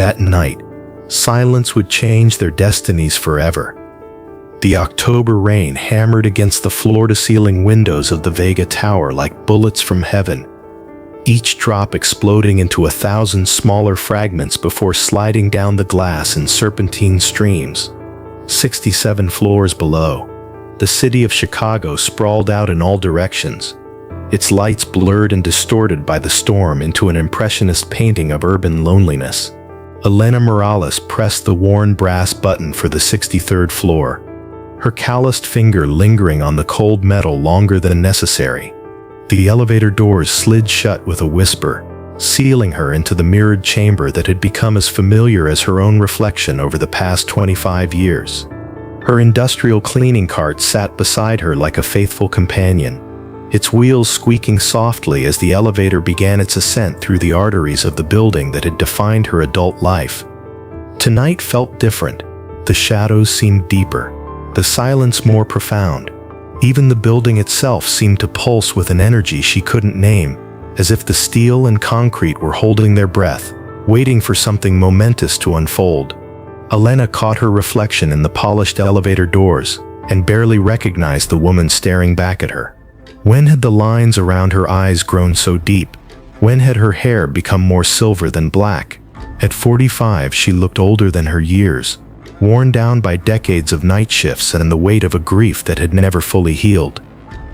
That night, silence would change their destinies forever. The October rain hammered against the floor-to-ceiling windows of the Vega Tower like bullets from heaven, each drop exploding into 1,000 smaller fragments before sliding down the glass in serpentine streams. 67 floors below, the city of Chicago sprawled out in all directions, its lights blurred and distorted by the storm into an impressionist painting of urban loneliness. Elena Morales pressed the worn brass button for the 63rd floor, her calloused finger lingering on the cold metal longer than necessary. The elevator doors slid shut with a whisper, sealing her into the mirrored chamber that had become as familiar as her own reflection over the past 25 years. Her industrial cleaning cart sat beside her like a faithful companion, its wheels squeaking softly as the elevator began its ascent through the arteries of the building that had defined her adult life. Tonight felt different. The shadows seemed deeper, the silence more profound. Even the building itself seemed to pulse with an energy she couldn't name, as if the steel and concrete were holding their breath, waiting for something momentous to unfold. Elena caught her reflection in the polished elevator doors and barely recognized the woman staring back at her. When had the lines around her eyes grown so deep? When had her hair become more silver than black? At 45, she looked older than her years, worn down by decades of night shifts and the weight of a grief that had never fully healed.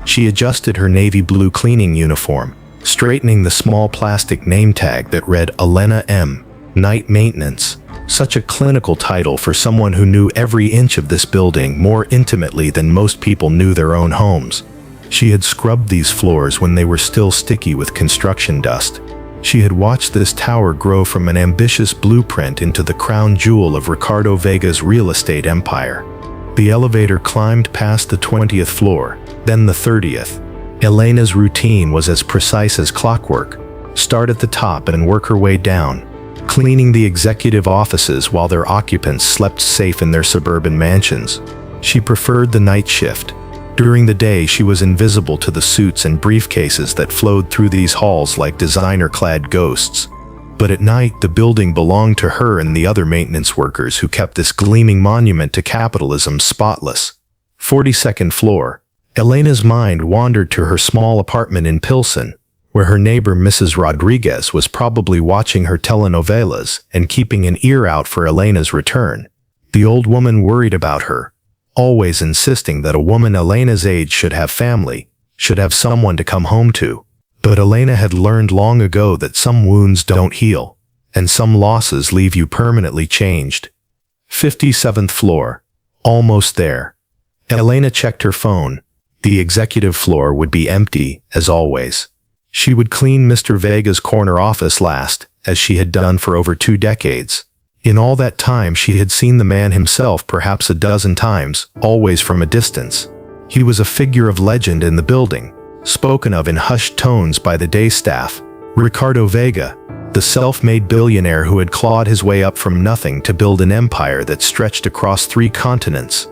She adjusted her navy blue cleaning uniform, straightening the small plastic name tag that read Elena M. Night Maintenance, such a clinical title for someone who knew every inch of this building more intimately than most people knew their own homes. She had scrubbed these floors when they were still sticky with construction dust. She had watched this tower grow from an ambitious blueprint into the crown jewel of Ricardo Vega's real estate empire. The elevator climbed past the 20th floor, then the 30th. Elena's routine was as precise as clockwork. Start at the top and work her way down, cleaning the executive offices while their occupants slept safe in their suburban mansions. She preferred the night shift. During the day, she was invisible to the suits and briefcases that flowed through these halls like designer-clad ghosts. But at night, the building belonged to her and the other maintenance workers who kept this gleaming monument to capitalism spotless. 42nd floor. Elena's mind wandered to her small apartment in Pilsen, where her neighbor Mrs. Rodriguez was probably watching her telenovelas and keeping an ear out for Elena's return. The old woman worried about her, always insisting that a woman Elena's age should have family, should have someone to come home to. But Elena had learned long ago that some wounds don't heal, and some losses leave you permanently changed. 57th floor. Almost there. Elena checked her phone. The executive floor would be empty, as always. She would clean Mr. Vega's corner office last, as she had done for over 2 decades. In all that time, she had seen the man himself perhaps a dozen times, always from a distance. He was a figure of legend in the building, spoken of in hushed tones by the day staff. Ricardo Vega, the self-made billionaire who had clawed his way up from nothing to build an empire that stretched across 3 continents.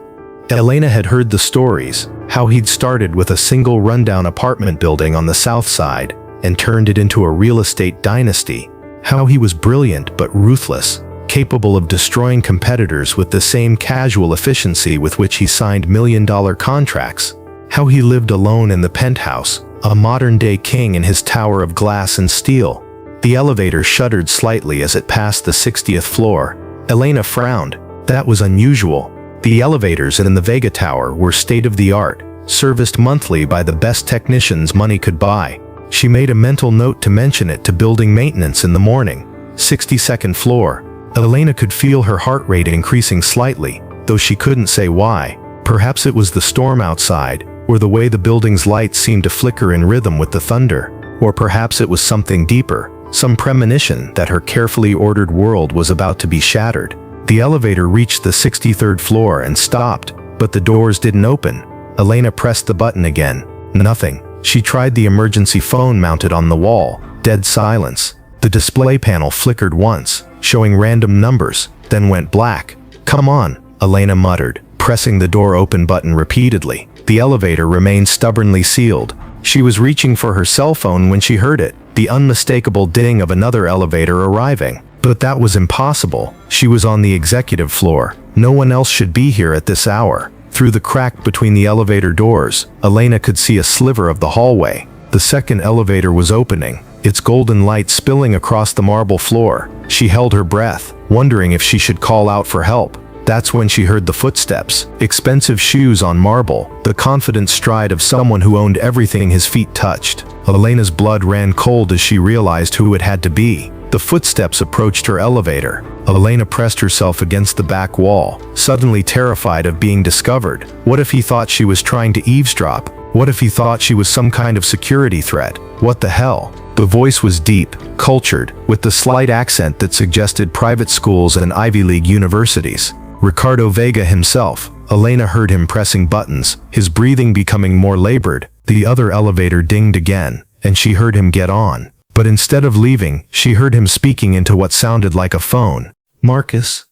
Elena had heard the stories, how he'd started with a single rundown apartment building on the south side and turned it into a real estate dynasty, how he was brilliant but ruthless, capable of destroying competitors with the same casual efficiency with which he signed million-dollar contracts, how he lived alone in the penthouse, a modern-day king in his tower of glass and steel. The elevator shuddered slightly as it passed the 60th floor. Elena frowned. That was unusual. The elevators in the Vega Tower were state-of-the-art, serviced monthly by the best technicians money could buy. She made a mental note to mention it to building maintenance in the morning. 62nd floor. Elena could feel her heart rate increasing slightly, though she couldn't say why. Perhaps it was the storm outside, or the way the building's lights seemed to flicker in rhythm with the thunder. Or perhaps it was something deeper, some premonition that her carefully ordered world was about to be shattered. The elevator reached the 63rd floor and stopped, but the doors didn't open. Elena pressed the button again. Nothing. She tried the emergency phone mounted on the wall. Dead silence. The display panel flickered once, showing random numbers, then went black. "Come on," Elena muttered, pressing the door open button repeatedly. The elevator remained stubbornly sealed. She was reaching for her cell phone when she heard it, the unmistakable ding of another elevator arriving. But that was impossible. She was on the executive floor. No one else should be here at this hour. Through the crack between the elevator doors, Elena could see a sliver of the hallway. The second elevator was opening, its golden light spilling across the marble floor. She held her breath, wondering if she should call out for help. That's when she heard the footsteps, expensive shoes on marble, the confident stride of someone who owned everything his feet touched. Elena's blood ran cold as she realized who it had to be. The footsteps approached her elevator. Elena pressed herself against the back wall, suddenly terrified of being discovered. What if he thought she was trying to eavesdrop? What if he thought she was some kind of security threat? What the hell? The voice was deep, cultured, with the slight accent that suggested private schools and Ivy League universities. Ricardo Vega himself. Elena heard him pressing buttons, his breathing becoming more labored. The other elevator dinged again, and she heard him get on. But instead of leaving, she heard him speaking into what sounded like a phone. "Marcus?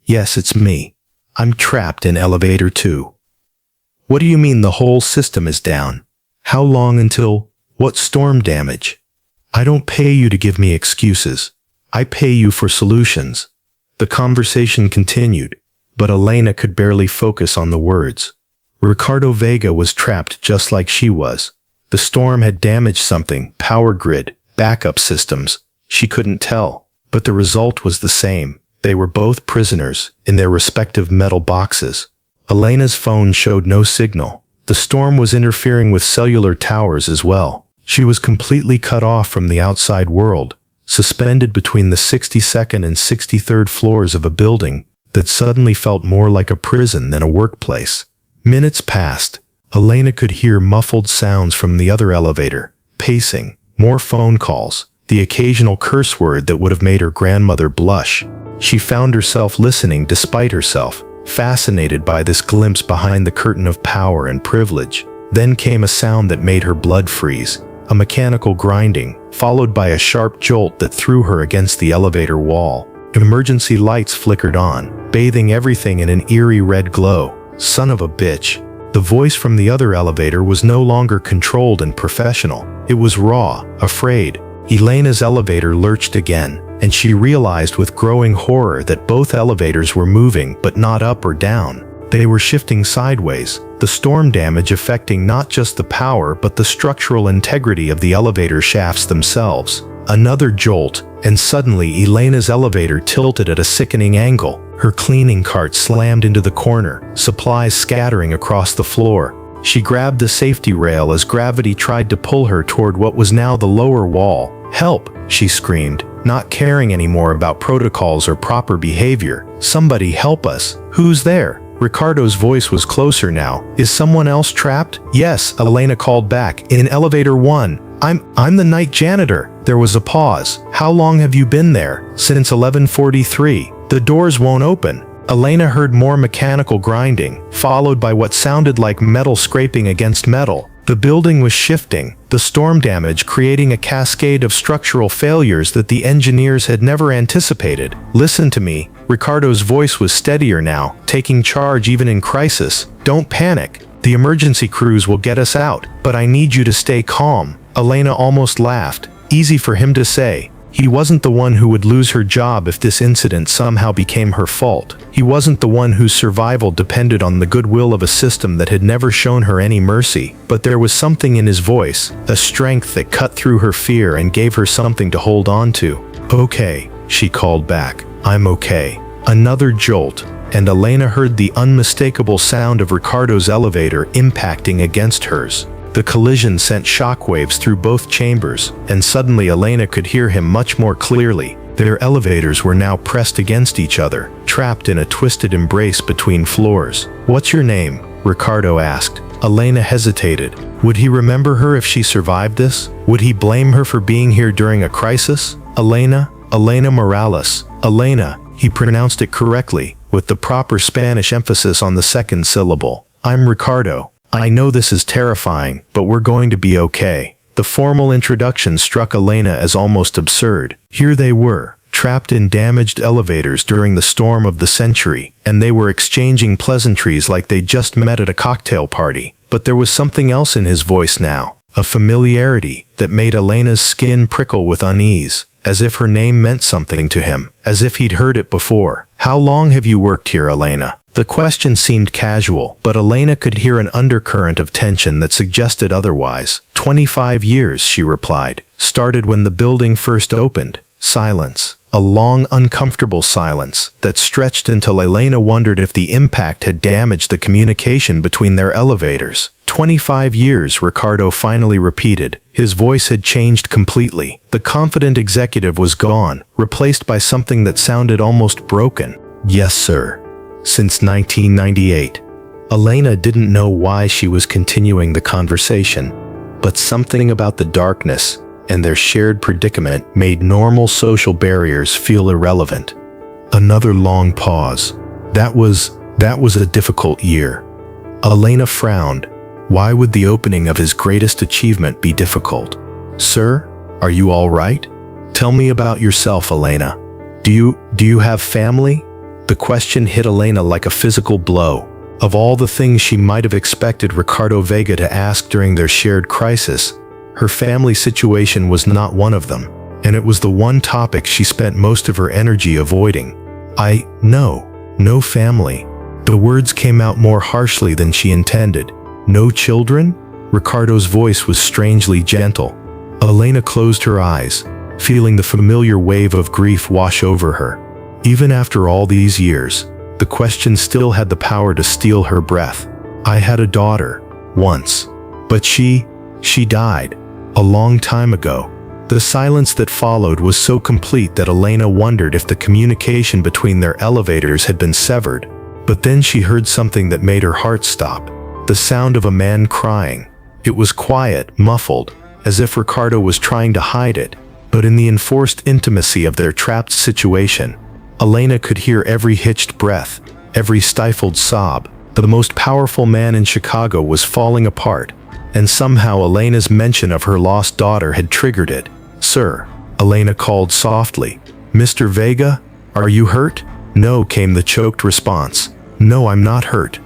Yes, it's me. I'm trapped in elevator 2. What do you mean the whole system is down? How long until? What storm damage? I don't pay you to give me excuses. I pay you for solutions." The conversation continued, but Elena could barely focus on the words. Ricardo Vega was trapped just like she was. The storm had damaged something, power grid, backup systems. She couldn't tell, but the result was the same. They were both prisoners in their respective metal boxes. Elena's phone showed no signal. The storm was interfering with cellular towers as well. She was completely cut off from the outside world, suspended between the 62nd and 63rd floors of a building that suddenly felt more like a prison than a workplace. Minutes passed. Elena could hear muffled sounds from the other elevator, pacing, more phone calls, the occasional curse word that would have made her grandmother blush. She found herself listening despite herself, fascinated by this glimpse behind the curtain of power and privilege. Then came a sound that made her blood freeze, a mechanical grinding, followed by a sharp jolt that threw her against the elevator wall. Emergency lights flickered on, bathing everything in an eerie red glow. Son of a bitch. The voice from the other elevator was no longer controlled and professional. It was raw, afraid. Elena's elevator lurched again, and she realized with growing horror that both elevators were moving but not up or down. They were shifting sideways, the storm damage affecting not just the power but the structural integrity of the elevator shafts themselves. Another jolt, and suddenly Elena's elevator tilted at a sickening angle. Her cleaning cart slammed into the corner, supplies scattering across the floor. She grabbed the safety rail as gravity tried to pull her toward what was now the lower wall. "Help!" she screamed, not caring anymore about protocols or proper behavior. "Somebody help us! Who's there?" Ricardo's voice was closer now. "Is someone else trapped?" "Yes," Elena called back. "In elevator 1. I'm the night janitor." There was a pause. "How long have you been there?" "Since 11:43. The doors won't open." Elena heard more mechanical grinding, followed by what sounded like metal scraping against metal. The building was shifting, the storm damage creating a cascade of structural failures that the engineers had never anticipated. "Listen to me." Ricardo's voice was steadier now, taking charge even in crisis. "Don't panic. The emergency crews will get us out, but I need you to stay calm." Elena almost laughed. Easy for him to say. He wasn't the one who would lose her job if this incident somehow became her fault. He wasn't the one whose survival depended on the goodwill of a system that had never shown her any mercy. But there was something in his voice, a strength that cut through her fear and gave her something to hold on to. "Okay," she called back. "I'm okay." Another jolt, and Elena heard the unmistakable sound of Ricardo's elevator impacting against hers. The collision sent shockwaves through both chambers, and suddenly Elena could hear him much more clearly. Their elevators were now pressed against each other, trapped in a twisted embrace between floors. "What's your name?" Ricardo asked. Elena hesitated. Would he remember her if she survived this? Would he blame her for being here during a crisis? Elena Morales. Elena, he pronounced it correctly, with the proper Spanish emphasis on the second syllable. "I'm Ricardo. I know this is terrifying, but we're going to be okay." The formal introduction struck Elena as almost absurd. Here they were, trapped in damaged elevators during the storm of the century, and they were exchanging pleasantries like they'd just met at a cocktail party. But there was something else in his voice now, a familiarity that made Elena's skin prickle with unease. as if her name meant something to him, as if he'd heard it before. "How long have you worked here, Elena?" The question seemed casual, but Elena could hear an undercurrent of tension that suggested otherwise. 25 years, she replied. Started when the building first opened. Silence. A long, uncomfortable silence that stretched until Elena wondered if the impact had damaged the communication between their elevators. 25 years, Ricardo finally repeated. His voice had changed completely. The confident executive was gone, replaced by something that sounded almost broken. "Yes, sir. Since 1998. Elena didn't know why she was continuing the conversation, but something about the darkness and their shared predicament made normal social barriers feel irrelevant. Another long pause. That was a difficult year. Elena frowned. Why would the opening of his greatest achievement be difficult? "Sir, are you all right? Tell me about yourself, Elena. Do you have family?" The question hit Elena like a physical blow. Of all the things she might have expected Ricardo Vega to ask during their shared crisis, her family situation was not one of them, and it was the one topic she spent most of her energy avoiding. No family." The words came out more harshly than she intended. "No children?" Ricardo's voice was strangely gentle. Elena closed her eyes, feeling the familiar wave of grief wash over her. Even after all these years, the question still had the power to steal her breath. "I had a daughter, once. But she died. A long time ago." The silence that followed was so complete that Elena wondered if the communication between their elevators had been severed. But then she heard something that made her heart stop. The sound of a man crying. It was quiet, muffled, as if Ricardo was trying to hide it. But in the enforced intimacy of their trapped situation, Elena could hear every hitched breath, every stifled sob. The most powerful man in Chicago was falling apart, and somehow Elena's mention of her lost daughter had triggered it. "Sir," Elena called softly. "Mr. Vega, are you hurt?" "No," came the choked response. "No, I'm not hurt.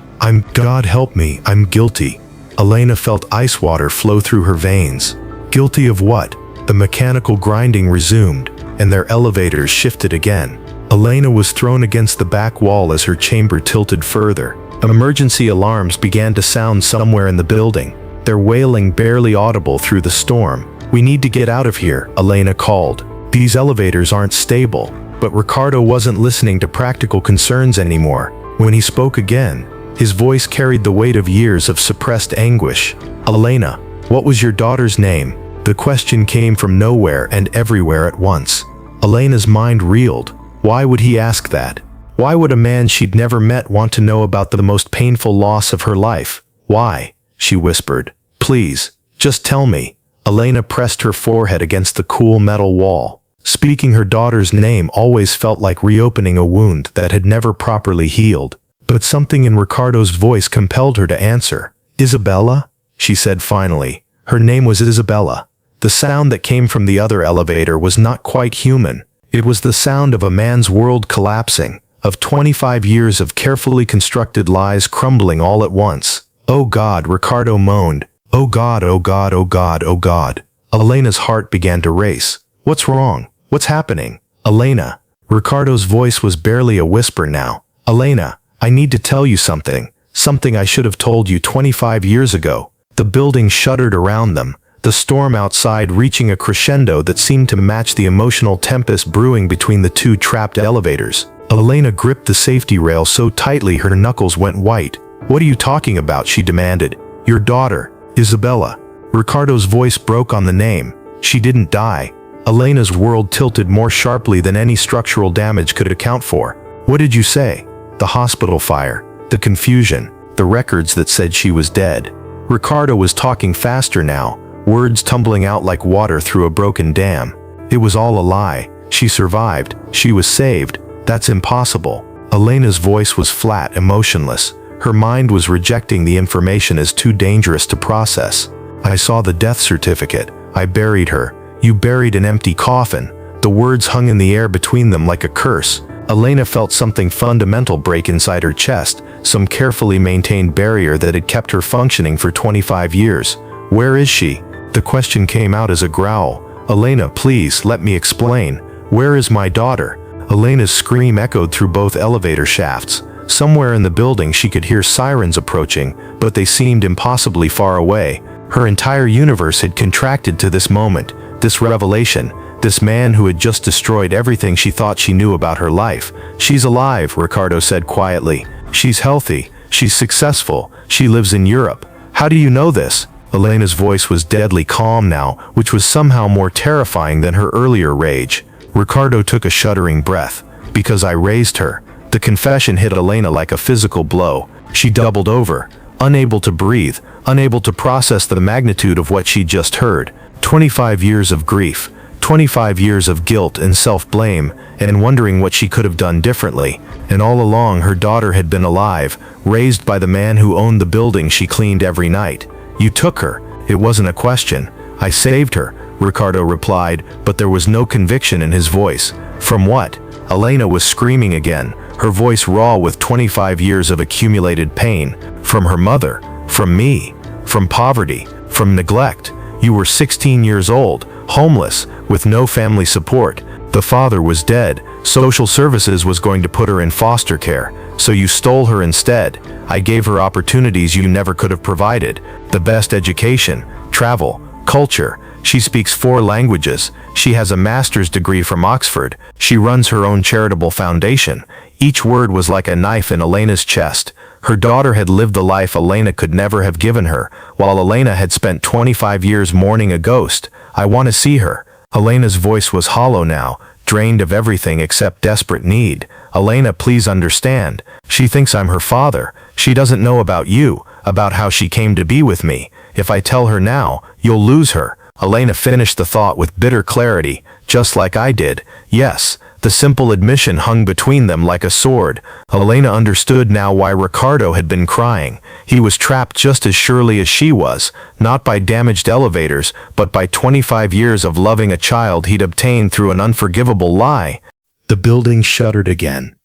God help me, I'm guilty." Elena felt ice water flow through her veins. Guilty of what? The mechanical grinding resumed, and their elevators shifted again. Elena was thrown against the back wall as her chamber tilted further. Emergency alarms began to sound somewhere in the building, their wailing barely audible through the storm. "We need to get out of here," Elena called. "These elevators aren't stable." But Ricardo wasn't listening to practical concerns anymore. When he spoke again, his voice carried the weight of years of suppressed anguish. "Elena, what was your daughter's name?" The question came from nowhere and everywhere at once. Elena's mind reeled. Why would he ask that? Why would a man she'd never met want to know about the most painful loss of her life? "Why?" she whispered. "Please, just tell me." Elena pressed her forehead against the cool metal wall. Speaking her daughter's name always felt like reopening a wound that had never properly healed. But something in Ricardo's voice compelled her to answer. "Isabella?" she said finally. Her name was Isabella. The sound that came from the other elevator was not quite human. It was the sound of a man's world collapsing, of 25 years of carefully constructed lies crumbling all at once. "Oh God," Ricardo moaned. "Oh God, oh God, oh God, oh God." Elena's heart began to race. "What's wrong? What's happening?" "Elena." Ricardo's voice was barely a whisper now. "Elena, I need to tell you something. Something I should have told you 25 years ago." The building shuddered around them, the storm outside reaching a crescendo that seemed to match the emotional tempest brewing between the two trapped elevators. Elena gripped the safety rail so tightly her knuckles went white. "What are you talking about?" she demanded. "Your daughter, Isabella." Ricardo's voice broke on the name. "She didn't die." Elena's world tilted more sharply than any structural damage could account for. "What did you say?" "The hospital fire, the confusion, the records that said she was dead." Ricardo was talking faster now, words tumbling out like water through a broken dam. "It was all a lie. She survived. She was saved. That's impossible." Elena's voice was flat, emotionless. Her mind was rejecting the information as too dangerous to process. "I saw the death certificate. I buried her. You buried an empty coffin." The words hung in the air between them like a curse. Elena felt something fundamental break inside her chest, some carefully maintained barrier that had kept her functioning for 25 years. "Where is she?" The question came out as a growl, "Elena, please, let me explain. Where is my daughter?" Elena's scream echoed through both elevator shafts. Somewhere in the building she could hear sirens approaching, but they seemed impossibly far away. Her entire universe had contracted to this moment, this revelation, this man who had just destroyed everything she thought she knew about her life. "She's alive," Ricardo said quietly. "She's healthy. She's successful. She lives in Europe." "How do you know this?" Elena's voice was deadly calm now, which was somehow more terrifying than her earlier rage. Ricardo took a shuddering breath. "Because I raised her." The confession hit Elena like a physical blow. She doubled over, unable to breathe, unable to process the magnitude of what she'd just heard. 25 years of grief, 25 years of guilt and self-blame, and wondering what she could have done differently. And all along her daughter had been alive, raised by the man who owned the building she cleaned every night. "You took her. It wasn't a question. I saved her," Ricardo replied, but there was no conviction in his voice. "From what?" Elena was screaming again, her voice raw with 25 years of accumulated pain. "From her mother. From me. From poverty. From neglect. You were 16 years old, homeless, with no family support. The father was dead. Social services was going to put her in foster care. So you stole her instead. I gave her opportunities you never could have provided. The best education, travel, culture. She speaks 4 languages. She has a master's degree from Oxford. She runs her own charitable foundation." Each word was like a knife in Elena's chest. Her daughter had lived the life Elena could never have given her, while Elena had spent 25 years mourning a ghost. "I want to see her." Elena's voice was hollow now, drained of everything except desperate need. "Elena, please understand. She thinks I'm her father. She doesn't know about you, about how she came to be with me. If I tell her now, you'll lose her." Elena finished the thought with bitter clarity, just like I did. Yes, the simple admission hung between them like a sword. Elena understood now why Ricardo had been crying. He was trapped just as surely as she was, not by damaged elevators, but by 25 years of loving a child he'd obtained through an unforgivable lie. The building shuddered again,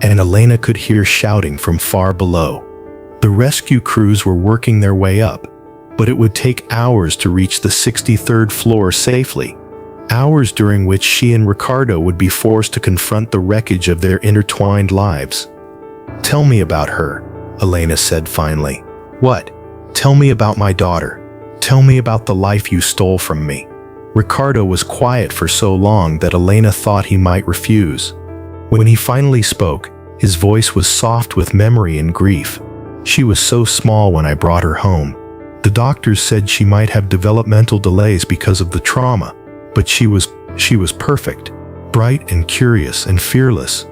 and Elena could hear shouting from far below. The rescue crews were working their way up, but it would take hours to reach the 63rd floor safely. Hours during which she and Ricardo would be forced to confront the wreckage of their intertwined lives. "Tell me about her," Elena said finally. "What?" "Tell me about my daughter. Tell me about the life you stole from me." Ricardo was quiet for so long that Elena thought he might refuse. When he finally spoke, his voice was soft with memory and grief. "She was so small when I brought her home. The doctors said she might have developmental delays because of the trauma, but she was perfect, bright and curious and fearless."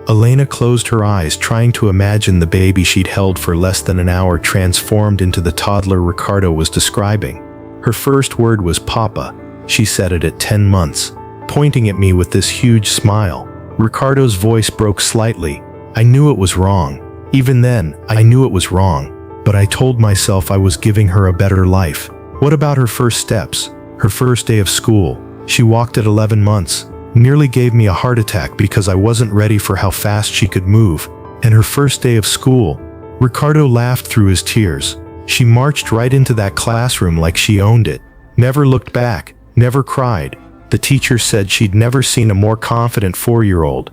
Elena closed her eyes, trying to imagine the baby she'd held for less than an hour transformed into the toddler Ricardo was describing. Her first word was "Papa." She said it at 10 months, pointing at me with this huge smile. Ricardo's voice broke slightly. "I knew it was wrong. Even then, I knew it was wrong. But I told myself I was giving her a better life." "What about her first steps? Her first day of school?" "She walked at 11 months. Nearly gave me a heart attack because I wasn't ready for how fast she could move." "And her first day of school?" Ricardo laughed through his tears. "She marched right into that classroom like she owned it. Never looked back, never cried. The teacher said she'd never seen a more confident 4-year-old.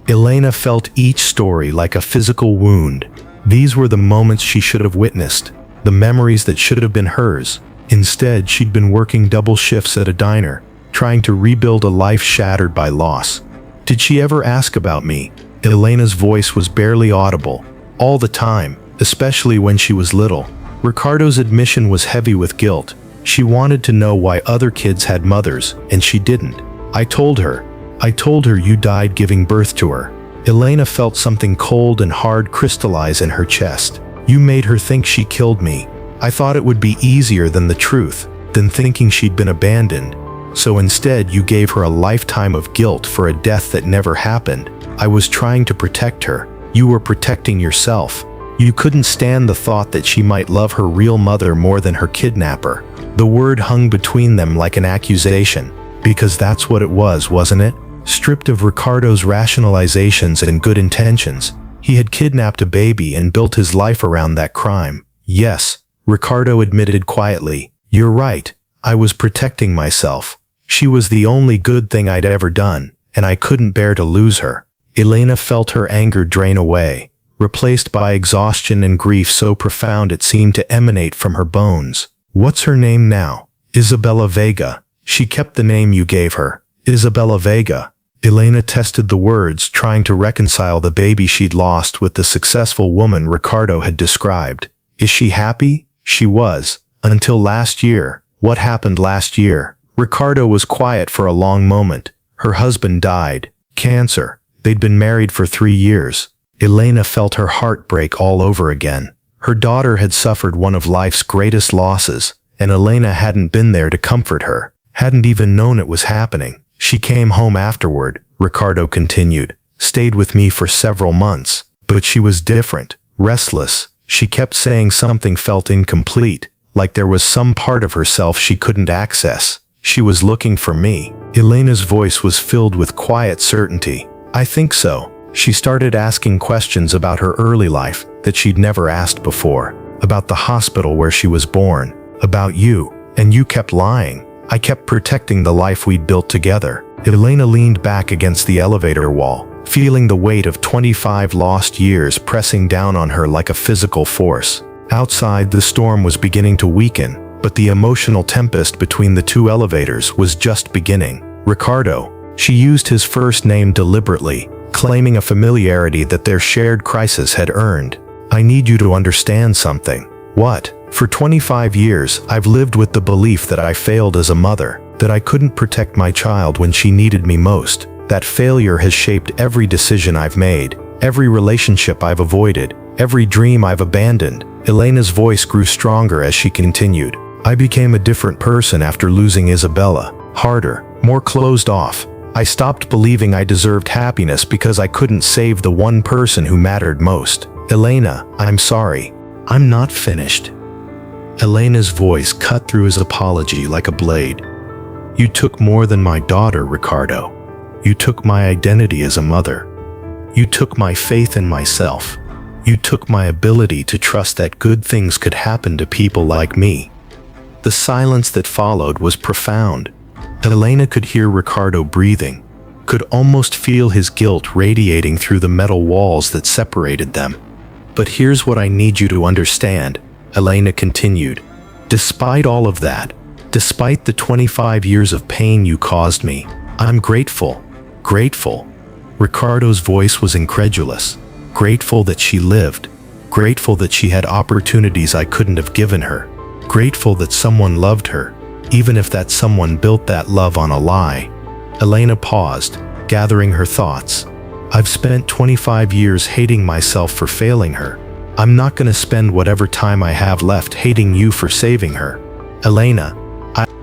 Elena felt each story like a physical wound. These were the moments she should have witnessed, the memories that should have been hers. Instead, she'd been working double shifts at a diner, trying to rebuild a life shattered by loss. "Did she ever ask about me?" Elena's voice was barely audible. "All the time, especially when she was little." Ricardo's admission was heavy with guilt. She wanted to know why other kids had mothers, and she didn't. I told her you died giving birth to her." Elena felt something cold and hard crystallize in her chest. "You made her think she killed me. I thought it would be easier than the truth, than thinking she'd been abandoned. So instead you gave her a lifetime of guilt for a death that never happened. I was trying to protect her. You were protecting yourself. You couldn't stand the thought that she might love her real mother more than her kidnapper." The word hung between them like an accusation, because that's what it was, wasn't it? Stripped of Ricardo's rationalizations and good intentions, he had kidnapped a baby and built his life around that crime. "Yes," Ricardo admitted quietly. "You're right. I was protecting myself. She was the only good thing I'd ever done, and I couldn't bear to lose her. Elena felt her anger drain away, replaced by exhaustion and grief so profound it seemed to emanate from her bones. What's her name now? Isabella Vega. She kept the name you gave her. Isabella Vega. Elena tested the words, trying to reconcile the baby she'd lost with the successful woman Ricardo had described. Is she happy? She was. Until last year. What happened last year? Ricardo was quiet for a long moment. Her husband died. Cancer. They'd been married for 3 years. Elena felt her heart break all over again. Her daughter had suffered one of life's greatest losses, and Elena hadn't been there to comfort her, hadn't even known it was happening. She came home afterward, Ricardo continued, stayed with me for several months, but she was different, restless. She kept saying something felt incomplete, like there was some part of herself she couldn't access. She was looking for me. Elena's voice was filled with quiet certainty. I think so. She started asking questions about her early life that she'd never asked before, about the hospital where she was born, about you, and you kept lying. I kept protecting the life we'd built together. Elena leaned back against the elevator wall, feeling the weight of 25 lost years pressing down on her like a physical force. Outside, the storm was beginning to weaken, but the emotional tempest between the two elevators was just beginning. Ricardo. She used his first name deliberately, claiming a familiarity that their shared crisis had earned. I need you to understand something. What? For 25 years, I've lived with the belief that I failed as a mother, that I couldn't protect my child when she needed me most. That failure has shaped every decision I've made, every relationship I've avoided, every dream I've abandoned. Elena's voice grew stronger as she continued. I became a different person after losing Isabella. Harder, more closed off. I stopped believing I deserved happiness because I couldn't save the one person who mattered most. Elena, I'm sorry. I'm not finished. Elena's voice cut through his apology like a blade. You took more than my daughter, Ricardo. You took my identity as a mother. You took my faith in myself. You took my ability to trust that good things could happen to people like me. The silence that followed was profound. Elena could hear Ricardo breathing, could almost feel his guilt radiating through the metal walls that separated them. But here's what I need you to understand, Elena continued. Despite all of that, despite the 25 years of pain you caused me, I'm grateful. Grateful. Ricardo's voice was incredulous. Grateful that she lived. Grateful that she had opportunities I couldn't have given her. Grateful that someone loved her, even if that someone built that love on a lie. Elena paused, gathering her thoughts. I've spent 25 years hating myself for failing her. I'm not going to spend whatever time I have left hating you for saving her. Elena,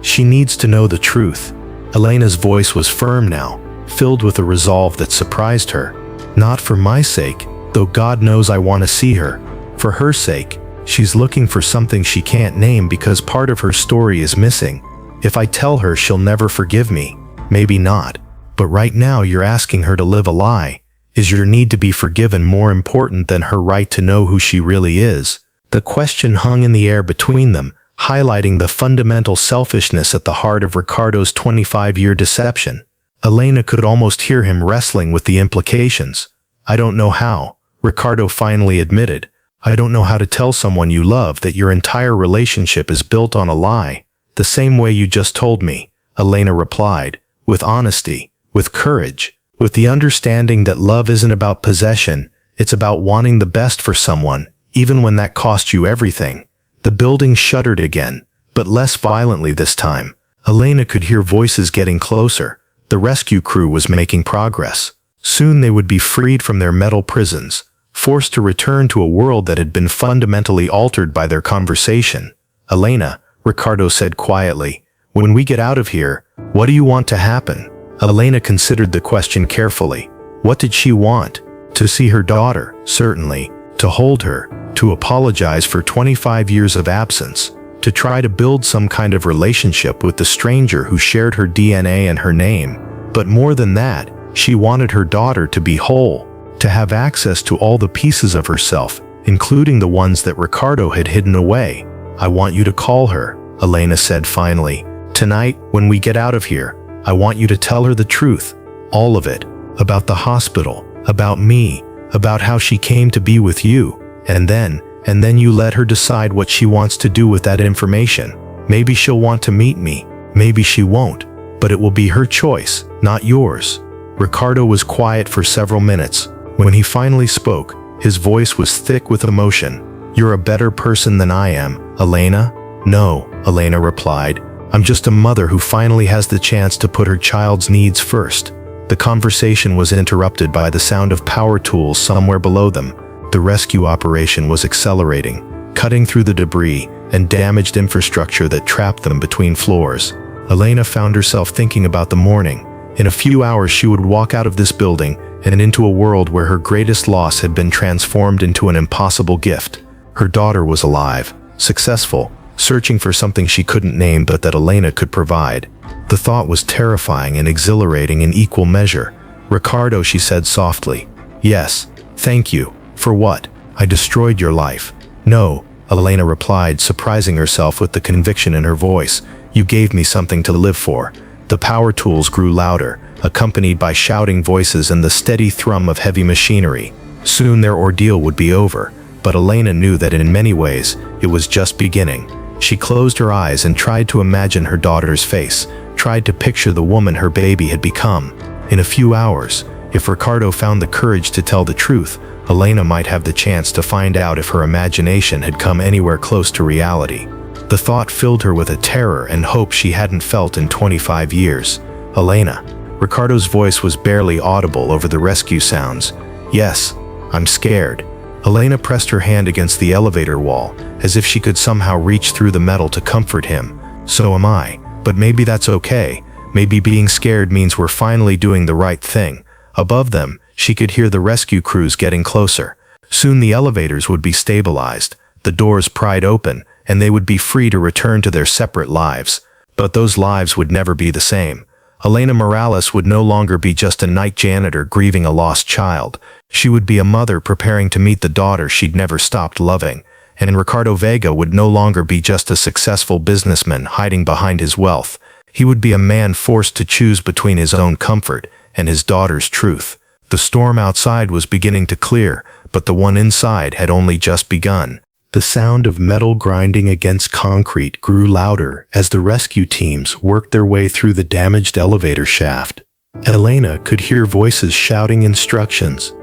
she needs to know the truth. Elena's voice was firm now, filled with a resolve that surprised her. Not for my sake, though God knows I want to see her. For her sake. She's looking for something she can't name because part of her story is missing. If I tell her, she'll never forgive me. Maybe not. But right now you're asking her to live a lie. Is your need to be forgiven more important than her right to know who she really is? The question hung in the air between them, highlighting the fundamental selfishness at the heart of Ricardo's 25-year deception. Elena could almost hear him wrestling with the implications. I don't know how, Ricardo finally admitted. I don't know how to tell someone you love that your entire relationship is built on a lie. The same way you just told me, Elena replied, with honesty, with courage, with the understanding that love isn't about possession, it's about wanting the best for someone, even when that costs you everything. The building shuddered again, but less violently this time. Elena could hear voices getting closer. The rescue crew was making progress. Soon they would be freed from their metal prisons, forced to return to a world that had been fundamentally altered by their conversation. Elena, Ricardo said quietly, when we get out of here, what do you want to happen? Elena considered the question carefully. What did she want? To see her daughter, certainly. To hold her, to apologize for 25 years of absence, to try to build some kind of relationship with the stranger who shared her DNA and her name. But more than that, she wanted her daughter to be whole, to have access to all the pieces of herself, including the ones that Ricardo had hidden away. I want you to call her, Elena said finally. Tonight, when we get out of here, I want you to tell her the truth. All of it. About the hospital, about me, about how she came to be with you. And then you let her decide what she wants to do with that information. Maybe she'll want to meet me. Maybe she won't. But it will be her choice, not yours." Ricardo was quiet for several minutes. When he finally spoke, his voice was thick with emotion. "You're a better person than I am, Elena." "No," Elena replied. "I'm just a mother who finally has the chance to put her child's needs first." The conversation was interrupted by the sound of power tools somewhere below them. The rescue operation was accelerating, cutting through the debris and damaged infrastructure that trapped them between floors. Elena found herself thinking about the morning. In a few hours she would walk out of this building and into a world where her greatest loss had been transformed into an impossible gift. Her daughter was alive, successful, searching for something she couldn't name but that Elena could provide. The thought was terrifying and exhilarating in equal measure. "Ricardo," she said softly. "Yes, thank you. For what? I destroyed your life." "No," Elena replied, surprising herself with the conviction in her voice. "You gave me something to live for." The power tools grew louder, accompanied by shouting voices and the steady thrum of heavy machinery. Soon their ordeal would be over, but Elena knew that in many ways, it was just beginning. She closed her eyes and tried to imagine her daughter's face, tried to picture the woman her baby had become. In a few hours, if Ricardo found the courage to tell the truth, Elena might have the chance to find out if her imagination had come anywhere close to reality. The thought filled her with a terror and hope she hadn't felt in 25 years. "Elena." Ricardo's voice was barely audible over the rescue sounds. "Yes, I'm scared." Elena pressed her hand against the elevator wall, as if she could somehow reach through the metal to comfort him. "So am I, but maybe that's okay. Maybe being scared means we're finally doing the right thing." Above them, she could hear the rescue crews getting closer. Soon the elevators would be stabilized, the doors pried open, and they would be free to return to their separate lives. But those lives would never be the same. Elena Morales would no longer be just a night janitor grieving a lost child. She would be a mother preparing to meet the daughter she'd never stopped loving. And Ricardo Vega would no longer be just a successful businessman hiding behind his wealth. He would be a man forced to choose between his own comfort and his daughter's truth. The storm outside was beginning to clear, but the one inside had only just begun. The sound of metal grinding against concrete grew louder as the rescue teams worked their way through the damaged elevator shaft. Elena could hear voices shouting instructions,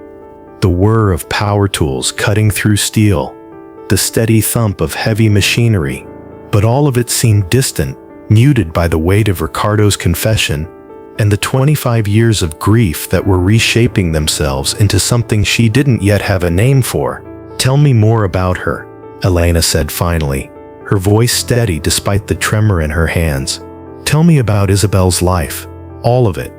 the whir of power tools cutting through steel, the steady thump of heavy machinery. But all of it seemed distant, muted by the weight of Ricardo's confession and the 25 years of grief that were reshaping themselves into something she didn't yet have a name for. "Tell me more about her," Elena said finally, her voice steady despite the tremor in her hands. "Tell me about Isabel's life, all of it."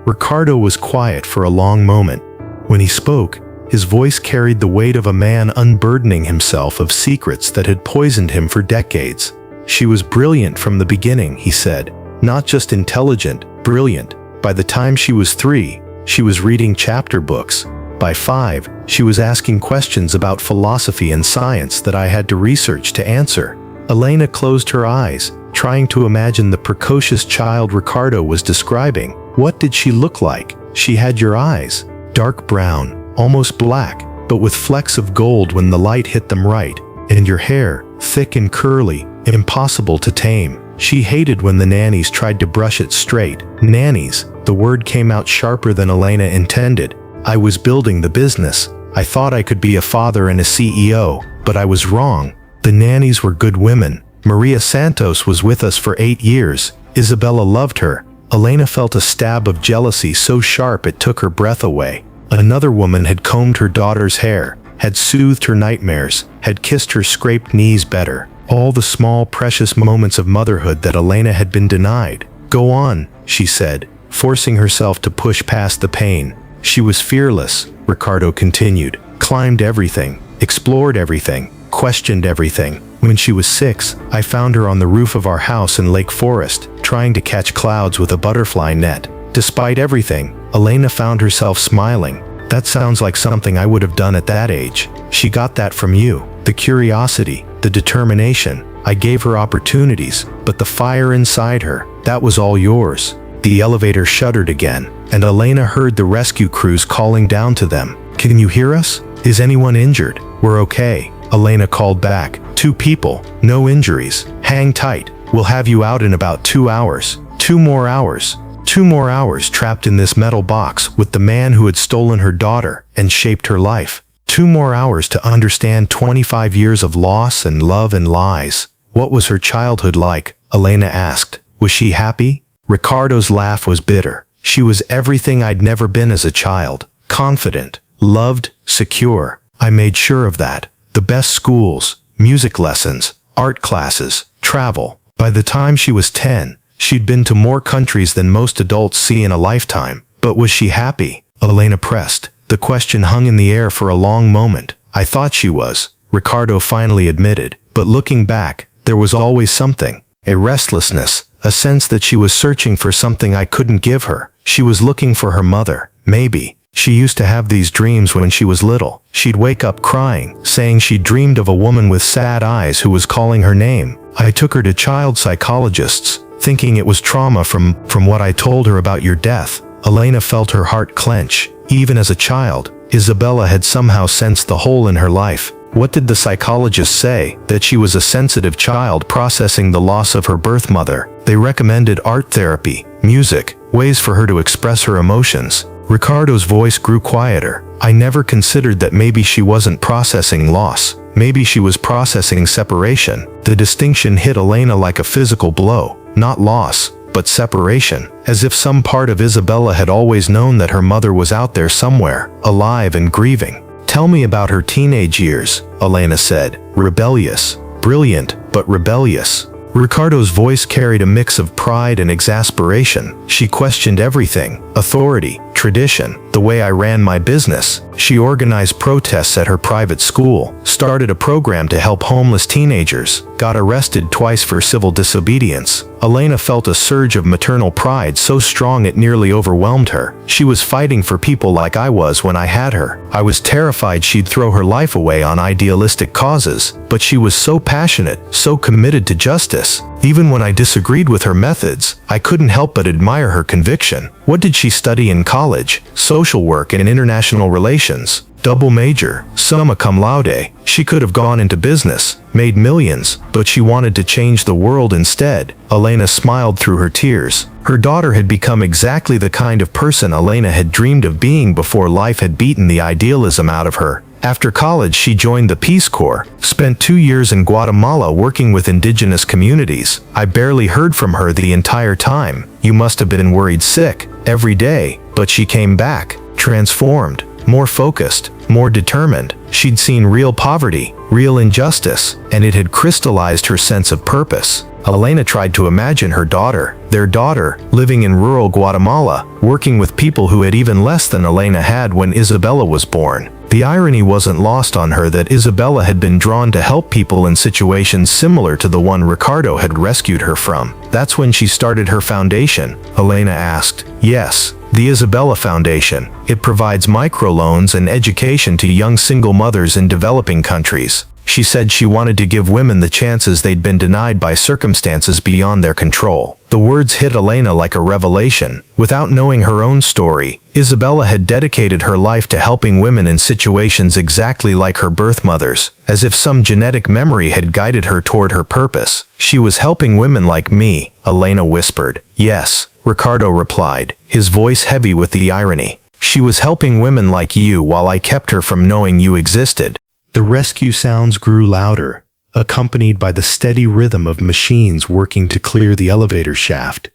Ricardo was quiet for a long moment. When he spoke, his voice carried the weight of a man unburdening himself of secrets that had poisoned him for decades. "She was brilliant from the beginning," he said. "Not just intelligent, brilliant. By the time she was 3, she was reading chapter books. By 5, she was asking questions about philosophy and science that I had to research to answer." Elena closed her eyes, trying to imagine the precocious child Ricardo was describing. What did she look like? She had your eyes, dark brown, almost black, but with flecks of gold when the light hit them right, and your hair, thick and curly, impossible to tame. She hated when the nannies tried to brush it straight. Nannies, the word came out sharper than Elena intended. "I was building the business. I thought I could be a father and a CEO, but I was wrong. The nannies were good women. Maria Santos was with us for 8 years. Isabella loved her." Elena felt a stab of jealousy so sharp it took her breath away. Another woman had combed her daughter's hair, had soothed her nightmares, had kissed her scraped knees better. All the small, precious moments of motherhood that Elena had been denied. "Go on," she said, forcing herself to push past the pain. "She was fearless," Ricardo continued, "climbed everything, explored everything, questioned everything. When she was 6, I found her on the roof of our house in Lake Forest, trying to catch clouds with a butterfly net. Despite everything, Elena found herself smiling. That sounds like something I would have done at that age. She got that from you. The curiosity, the determination. I gave her opportunities, but the fire inside her, that was all yours." The elevator shuddered again, and Elena heard the rescue crews calling down to them. "Can you hear us? Is anyone injured? We're okay." Elena called back. "2 people, no injuries. Hang tight. We'll have you out in about 2 hours. 2 more hours. 2 more hours trapped in this metal box with the man who had stolen her daughter and shaped her life. 2 more hours to understand 25 years of loss and love and lies." "What was her childhood like?" Elena asked. "Was she happy?" Ricardo's laugh was bitter. "She was everything I'd never been as a child. Confident, loved, secure. I made sure of that. The best schools, music lessons, art classes, travel. By the time she was 10, she'd been to more countries than most adults see in a lifetime. But was she happy?" Elena pressed. The question hung in the air for a long moment. "I thought she was," Ricardo finally admitted. "But looking back, there was always something. A restlessness, a sense that she was searching for something I couldn't give her. She was looking for her mother, maybe. She used to have these dreams when she was little. She'd wake up crying, saying she dreamed of a woman with sad eyes who was calling her name. I took her to child psychologists, thinking it was trauma from what I told her about your death." Elena felt her heart clench. Even as a child, Isabella had somehow sensed the hole in her life. What did the psychologist say? That she was a sensitive child processing the loss of her birth mother. They recommended art therapy, music, ways for her to express her emotions. Ricardo's voice grew quieter. "I never considered that maybe she wasn't processing loss. Maybe she was processing separation." The distinction hit Elena like a physical blow. Not loss, but separation. As if some part of Isabella had always known that her mother was out there somewhere, alive and grieving. "Tell me about her teenage years," Elena said. "Rebellious. Brilliant, but rebellious." Ricardo's voice carried a mix of pride and exasperation. "She questioned everything. Authority, tradition, the way I ran my business. She organized protests at her private school, started a program to help homeless teenagers, got arrested twice for civil disobedience." Elena felt a surge of maternal pride so strong it nearly overwhelmed her. "She was fighting for people like I was when I had her. I was terrified she'd throw her life away on idealistic causes, but she was so passionate, so committed to justice. Even when I disagreed with her methods, I couldn't help but admire her conviction." "What did she study in college?" "Social work and international relations. Double major, summa cum laude. She could have gone into business, made millions, but she wanted to change the world instead." Elena smiled through her tears. Her daughter had become exactly the kind of person Elena had dreamed of being before life had beaten the idealism out of her. After college, she joined the Peace Corps, spent 2 years in Guatemala working with indigenous communities. "I barely heard from her the entire time. You must have been worried sick every day." But she came back, transformed, more focused, more determined. She'd seen real poverty, real injustice, and it had crystallized her sense of purpose. Elena tried to imagine her daughter, their daughter, living in rural Guatemala, working with people who had even less than Elena had when Isabella was born. The irony wasn't lost on her that Isabella had been drawn to help people in situations similar to the one Ricardo had rescued her from. "That's when she started her foundation?" Elena asked. "Yes, the Isabella Foundation. It provides microloans and education to young single mothers in developing countries. She said she wanted to give women the chances they'd been denied by circumstances beyond their control." The words hit Elena like a revelation. Without knowing her own story, Isabella had dedicated her life to helping women in situations exactly like her birth mother's, as if some genetic memory had guided her toward her purpose. "She was helping women like me," Elena whispered. "Yes," Ricardo replied, his voice heavy with the irony. "She was helping women like you while I kept her from knowing you existed." The rescue sounds grew louder, accompanied by the steady rhythm of machines working to clear the elevator shaft.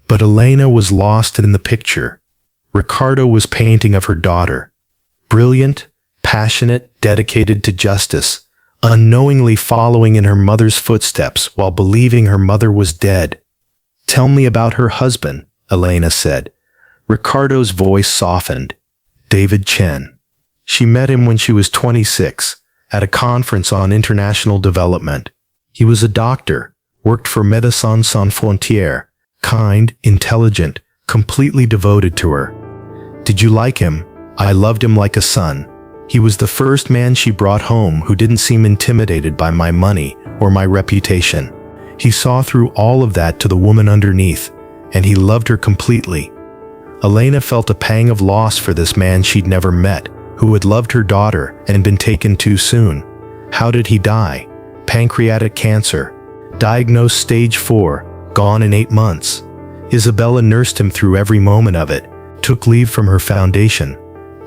But Elena was lost in the picture. Ricardo was painting of her daughter. Brilliant, passionate, dedicated to justice, unknowingly following in her mother's footsteps while believing her mother was dead. "Tell me about her husband," Elena said. Ricardo's voice softened. "David Chen. She met him when she was 26. At a conference on international development. He was a doctor, worked for Médecins Sans Frontières, kind, intelligent, completely devoted to her. Did you like him?" "I loved him like a son." He was the first man she brought home who didn't seem intimidated by my money or my reputation. He saw through all of that to the woman underneath, and he loved her completely. Elena felt a pang of loss for this man she'd never met, who had loved her daughter and been taken too soon. How did he die? Pancreatic cancer. Diagnosed stage 4, gone in 8 months. Isabella nursed him through every moment of it, took leave from her foundation,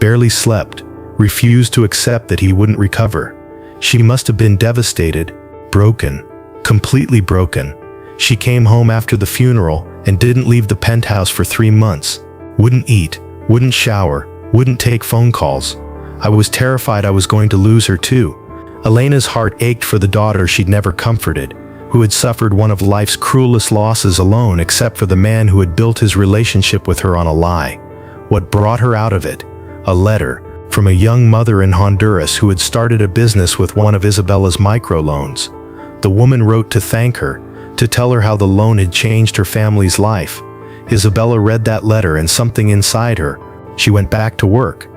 barely slept, refused to accept that he wouldn't recover. She must have been devastated, broken, completely broken. She came home after the funeral and didn't leave the penthouse for 3 months. Wouldn't eat, wouldn't shower, wouldn't take phone calls. I was terrified I was going to lose her too. Elena's heart ached for the daughter she'd never comforted, who had suffered one of life's cruelest losses alone except for the man who had built his relationship with her on a lie. What brought her out of it? A letter from a young mother in Honduras who had started a business with one of Isabella's microloans. The woman wrote to thank her, to tell her how the loan had changed her family's life. Isabella read that letter and something inside her. She went back to work.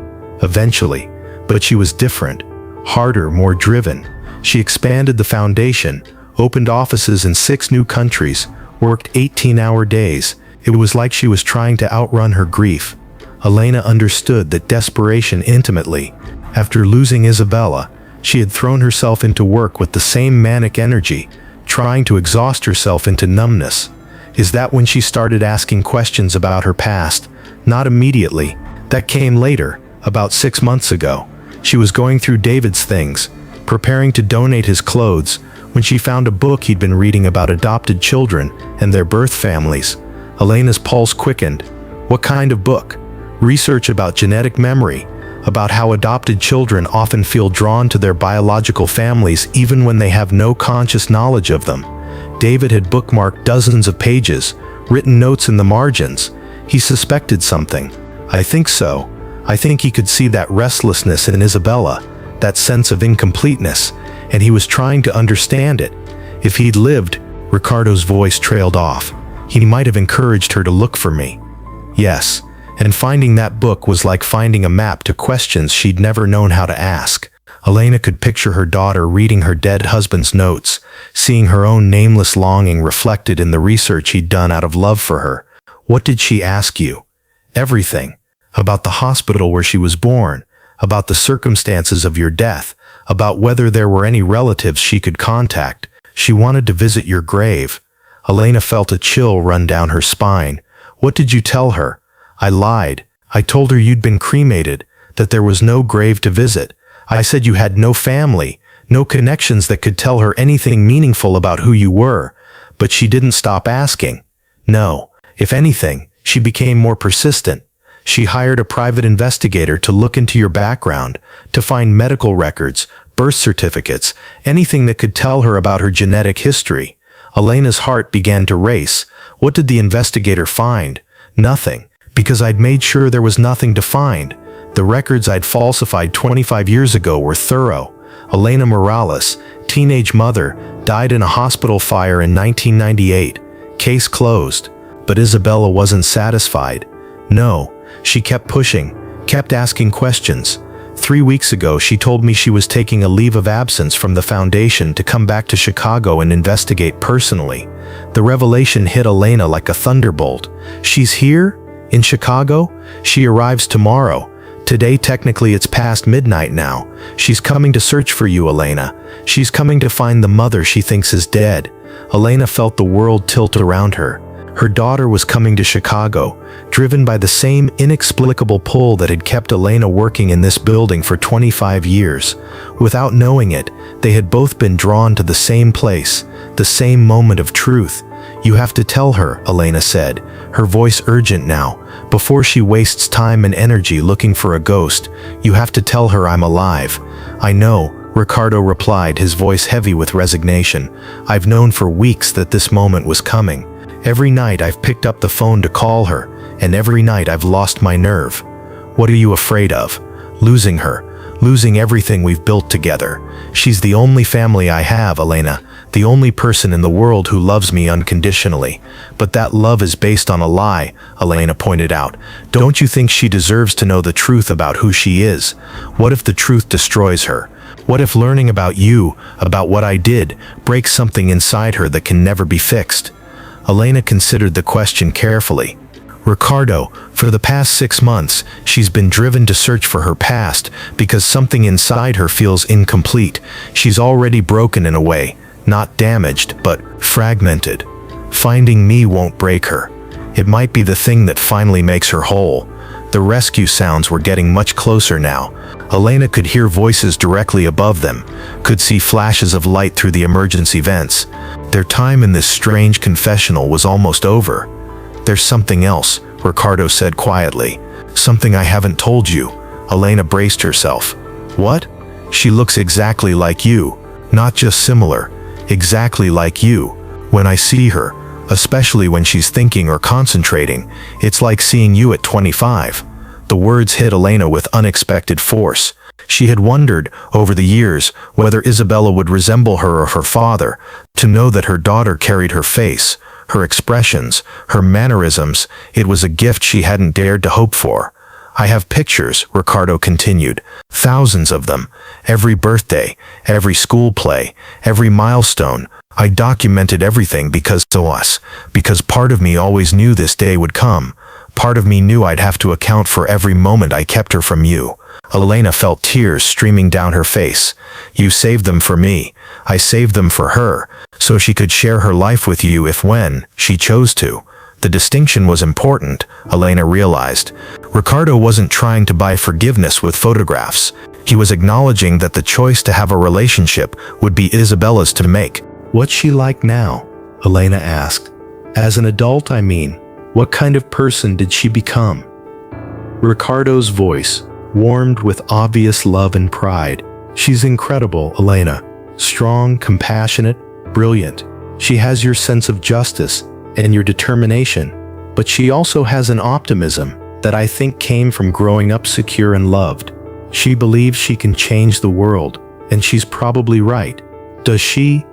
Eventually, but she was different, harder, more driven. She expanded the foundation, opened offices in 6 new countries, worked 18-hour days. It was like she was trying to outrun her grief. Elena understood that desperation intimately. After losing Isabella, she had thrown herself into work with the same manic energy, trying to exhaust herself into numbness. Is that when she started asking questions about her past? Not immediately. That came later, about 6 months ago. She was going through David's things, preparing to donate his clothes, when she found a book he'd been reading about adopted children and their birth families. Elena's pulse quickened. What kind of book? Research about genetic memory, about how adopted children often feel drawn to their biological families even when they have no conscious knowledge of them. David had bookmarked dozens of pages, written notes in the margins. He suspected something. I think so. I think he could see that restlessness in Isabella, that sense of incompleteness, and he was trying to understand it. If he'd lived, Ricardo's voice trailed off. He might have encouraged her to look for me. Yes, and finding that book was like finding a map to questions she'd never known how to ask. Elena could picture her daughter reading her dead husband's notes, seeing her own nameless longing reflected in the research he'd done out of love for her. What did she ask you? Everything. About the hospital where she was born, about the circumstances of your death, about whether there were any relatives she could contact. She wanted to visit your grave. Elena felt a chill run down her spine. What did you tell her? I lied. I told her you'd been cremated, that there was no grave to visit. I said you had no family, no connections that could tell her anything meaningful about who you were. But she didn't stop asking. No, if anything, she became more persistent. She hired a private investigator to look into your background, to find medical records, birth certificates, anything that could tell her about her genetic history. Elena's heart began to race. What did the investigator find? Nothing, because I'd made sure there was nothing to find. The records I'd falsified 25 years ago were thorough. Elena Morales, teenage mother, died in a hospital fire in 1998. Case closed. But Isabella wasn't satisfied. No. She kept pushing, kept asking questions. 3 weeks ago, she told me she was taking a leave of absence from the foundation to come back to Chicago and investigate personally. The revelation hit Elena like a thunderbolt. She's here? In Chicago? She arrives tomorrow. Today, technically, it's past midnight now. She's coming to search for you, Elena. She's coming to find the mother she thinks is dead. Elena felt the world tilt around her. Her daughter was coming to Chicago, driven by the same inexplicable pull that had kept Elena working in this building for 25 years. Without knowing it, they had both been drawn to the same place, the same moment of truth. You have to tell her, Elena said, her voice urgent now. Before she wastes time and energy looking for a ghost, you have to tell her I'm alive. I know, Ricardo replied, his voice heavy with resignation. I've known for weeks that this moment was coming. Every night I've picked up the phone to call her, and every night I've lost my nerve. What are you afraid of? Losing her, losing everything we've built together. She's the only family I have, Elena. the only person in the world who loves me unconditionally. But that love is based on a lie, Elena pointed out. Don't you think she deserves to know the truth about who she is? What if the truth destroys her? What if learning about you, about what I did, breaks something inside her that can never be fixed? Elena considered the question carefully. Ricardo, for the past 6 months, she's been driven to search for her past because something inside her feels incomplete. She's already broken in a way, not damaged, but fragmented. Finding me won't break her. It might be the thing that finally makes her whole. The rescue sounds were getting much closer now. Elena could hear voices directly above them, could see flashes of light through the emergency vents. Their time in this strange confessional was almost over. There's something else, Ricardo said quietly. Something I haven't told you. Elena braced herself. What? She looks exactly like you. Not just similar. Exactly like you. When I see her, especially when she's thinking or concentrating, it's like seeing you at 25. The words hit Elena with unexpected force. She had wondered, over the years, whether Isabella would resemble her or her father. To know that her daughter carried her face, her expressions, her mannerisms, it was a gift she hadn't dared to hope for. I have pictures, Ricardo continued, thousands of them. Every birthday, every school play, every milestone. I documented everything because part of me always knew this day would come. Part of me knew I'd have to account for every moment I kept her from you. Elena felt tears streaming down her face. You saved them for me. I saved them for her, so she could share her life with you if when she chose to. The distinction was important, Elena realized. Ricardo wasn't trying to buy forgiveness with photographs. He was acknowledging that the choice to have a relationship would be Isabella's to make. What's she like now? Elena asked. As an adult, I mean. What kind of person did she become? Ricardo's voice warmed with obvious love and pride. She's incredible, Elena. Strong, compassionate, brilliant. She has your sense of justice and your determination, but she also has an optimism that I think came from growing up secure and loved. She believes she can change the world, and she's probably right. Does she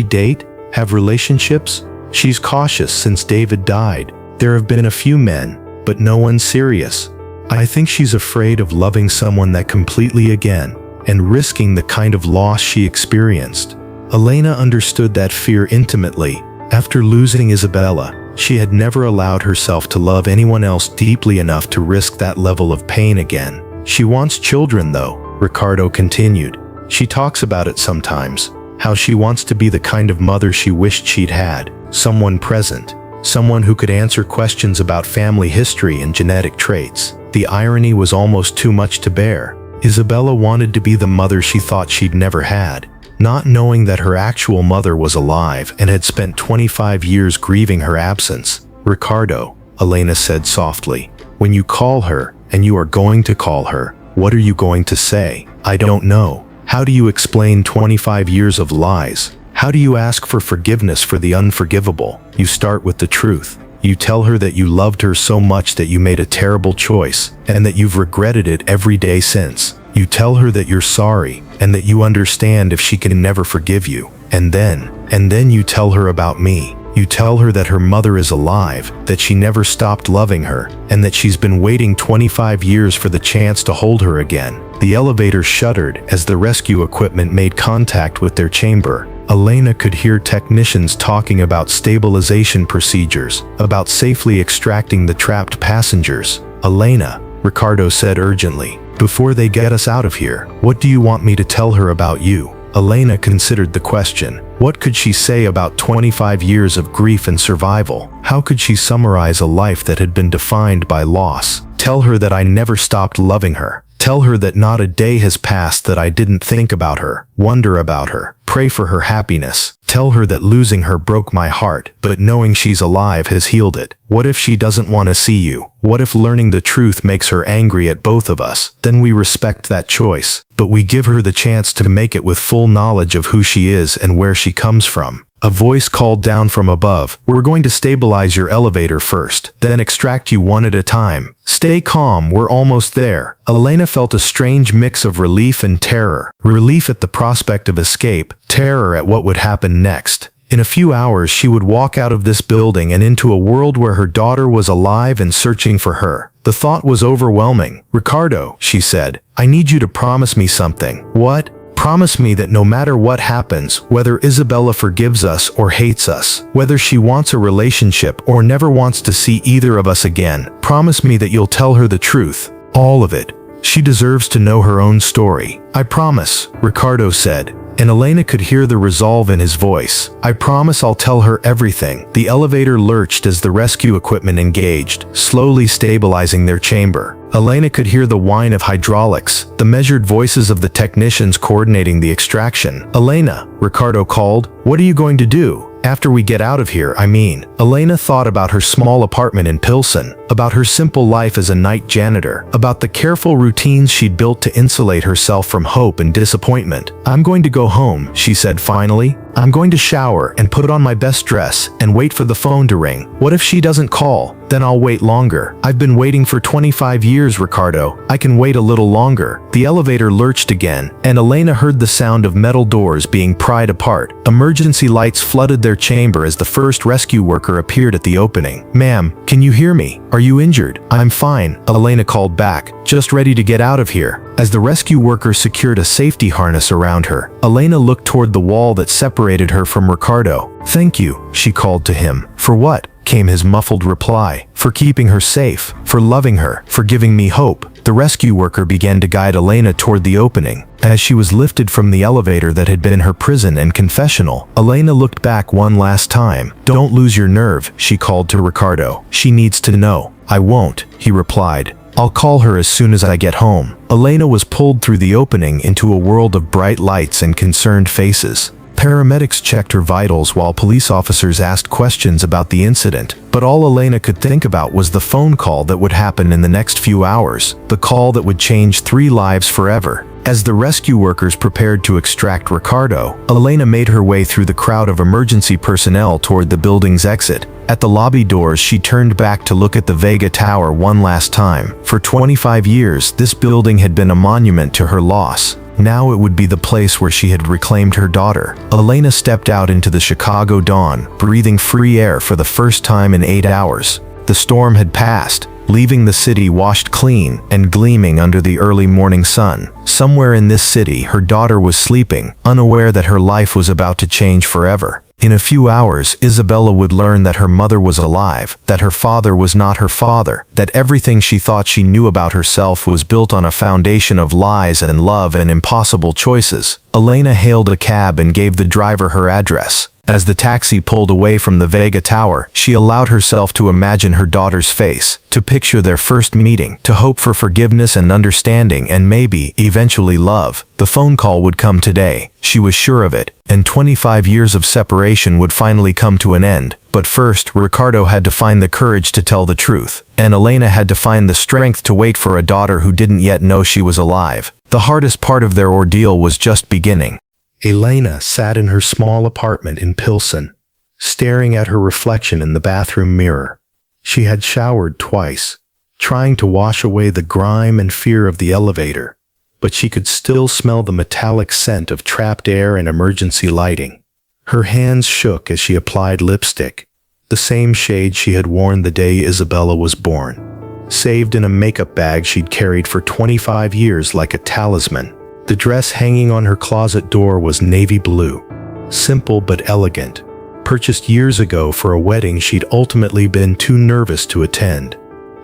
date? Have relationships? She's cautious since David died. There have been a few men, but no one serious. I think she's afraid of loving someone that completely again, and risking the kind of loss she experienced. Elena understood that fear intimately. After losing Isabella, she had never allowed herself to love anyone else deeply enough to risk that level of pain again. She wants children, though, Ricardo continued. She talks about it sometimes, how she wants to be the kind of mother she wished she'd had, someone present, someone who could answer questions about family history and genetic traits. The irony was almost too much to bear. Isabella wanted to be the mother she thought she'd never had, not knowing that her actual mother was alive and had spent 25 years grieving her absence. Ricardo, Elena said softly, when you call her, and you are going to call her, what are you going to say? I don't know. How do you explain 25 years of lies? How do you ask for forgiveness for the unforgivable? You start with the truth. You tell her that you loved her so much that you made a terrible choice, and that you've regretted it every day since. You tell her that you're sorry, and that you understand if she can never forgive you. And then you tell her about me. You tell her that her mother is alive, that she never stopped loving her, and that she's been waiting 25 years for the chance to hold her again. The elevator shuddered as the rescue equipment made contact with their chamber. Elena could hear technicians talking about stabilization procedures, about safely extracting the trapped passengers. Elena, Ricardo said urgently, before they get us out of here, what do you want me to tell her about you? Elena considered the question. What could she say about 25 years of grief and survival? How could she summarize a life that had been defined by loss? Tell her that I never stopped loving her. Tell her that not a day has passed that I didn't think about her, wonder about her, pray for her happiness. Tell her that losing her broke my heart, but knowing she's alive has healed it. What if she doesn't want to see you? What if learning the truth makes her angry at both of us? Then we respect that choice, but we give her the chance to make it with full knowledge of who she is and where she comes from. A voice called down from above. "We're going to stabilize your elevator first, then extract you one at a time. Stay calm, we're almost there." Elena felt a strange mix of relief and terror. Relief at the prospect of escape, terror at what would happen next. In a few hours she would walk out of this building and into a world where her daughter was alive and searching for her. The thought was overwhelming. "Ricardo," she said, "I need you to promise me something." "What?" "Promise me that no matter what happens, whether Isabella forgives us or hates us, whether she wants a relationship or never wants to see either of us again, promise me that you'll tell her the truth. All of it. She deserves to know her own story." "I promise," Ricardo said, and Elena could hear the resolve in his voice. "I promise I'll tell her everything." The elevator lurched as the rescue equipment engaged, slowly stabilizing their chamber. Elena could hear the whine of hydraulics, the measured voices of the technicians coordinating the extraction. "Elena," Ricardo called, "what are you going to do? After we get out of here, I mean." Elena thought about her small apartment in Pilsen, about her simple life as a night janitor, about the careful routines she'd built to insulate herself from hope and disappointment. "I'm going to go home," she said finally. "I'm going to shower and put on my best dress and wait for the phone to ring. What if she doesn't call? Then I'll wait longer. I've been waiting for 25 years, Ricardo. I can wait a little longer." The elevator lurched again, and Elena heard the sound of metal doors being pried apart. Emergency lights flooded their chamber as the first rescue worker appeared at the opening. "Ma'am, can you hear me? Are you injured?" "I'm fine," Elena called back, "just ready to get out of here." As the rescue worker secured a safety harness around her, Elena looked toward the wall that separated her from Ricardo. "Thank you," she called to him. "For what?" came his muffled reply. "For keeping her safe, for loving her, for giving me hope." The rescue worker began to guide Elena toward the opening. As she was lifted from the elevator that had been her prison and confessional, Elena looked back one last time. "Don't lose your nerve," she called to Ricardo. "She needs to know." "I won't," he replied. "I'll call her as soon as I get home." Elena was pulled through the opening into a world of bright lights and concerned faces. Paramedics checked her vitals while police officers asked questions about the incident, but all Elena could think about was the phone call that would happen in the next few hours, the call that would change 3 lives forever. As the rescue workers prepared to extract Ricardo, Elena made her way through the crowd of emergency personnel toward the building's exit. At the lobby doors, she turned back to look at the Vega Tower one last time. For 25 years, this building had been a monument to her loss. Now it would be the place where she had reclaimed her daughter. Elena stepped out into the Chicago dawn, breathing free air for the first time in 8 hours. The storm had passed, leaving the city washed clean and gleaming under the early morning sun. Somewhere in this city, her daughter was sleeping, unaware that her life was about to change forever. In a few hours, Isabella would learn that her mother was alive, that her father was not her father, that everything she thought she knew about herself was built on a foundation of lies and love and impossible choices. Elena hailed a cab and gave the driver her address. As the taxi pulled away from the Vega Tower, she allowed herself to imagine her daughter's face, to picture their first meeting, to hope for forgiveness and understanding and maybe, eventually love. The phone call would come today, she was sure of it, and 25 years of separation would finally come to an end. But first, Ricardo had to find the courage to tell the truth, and Elena had to find the strength to wait for a daughter who didn't yet know she was alive. The hardest part of their ordeal was just beginning. Elena sat in her small apartment in Pilsen, staring at her reflection in the bathroom mirror. She had showered twice, trying to wash away the grime and fear of the elevator, but she could still smell the metallic scent of trapped air and emergency lighting. Her hands shook as she applied lipstick, the same shade she had worn the day Isabella was born, saved in a makeup bag she'd carried for 25 years like a talisman. The dress hanging on her closet door was navy blue, simple but elegant, purchased years ago for a wedding she'd ultimately been too nervous to attend.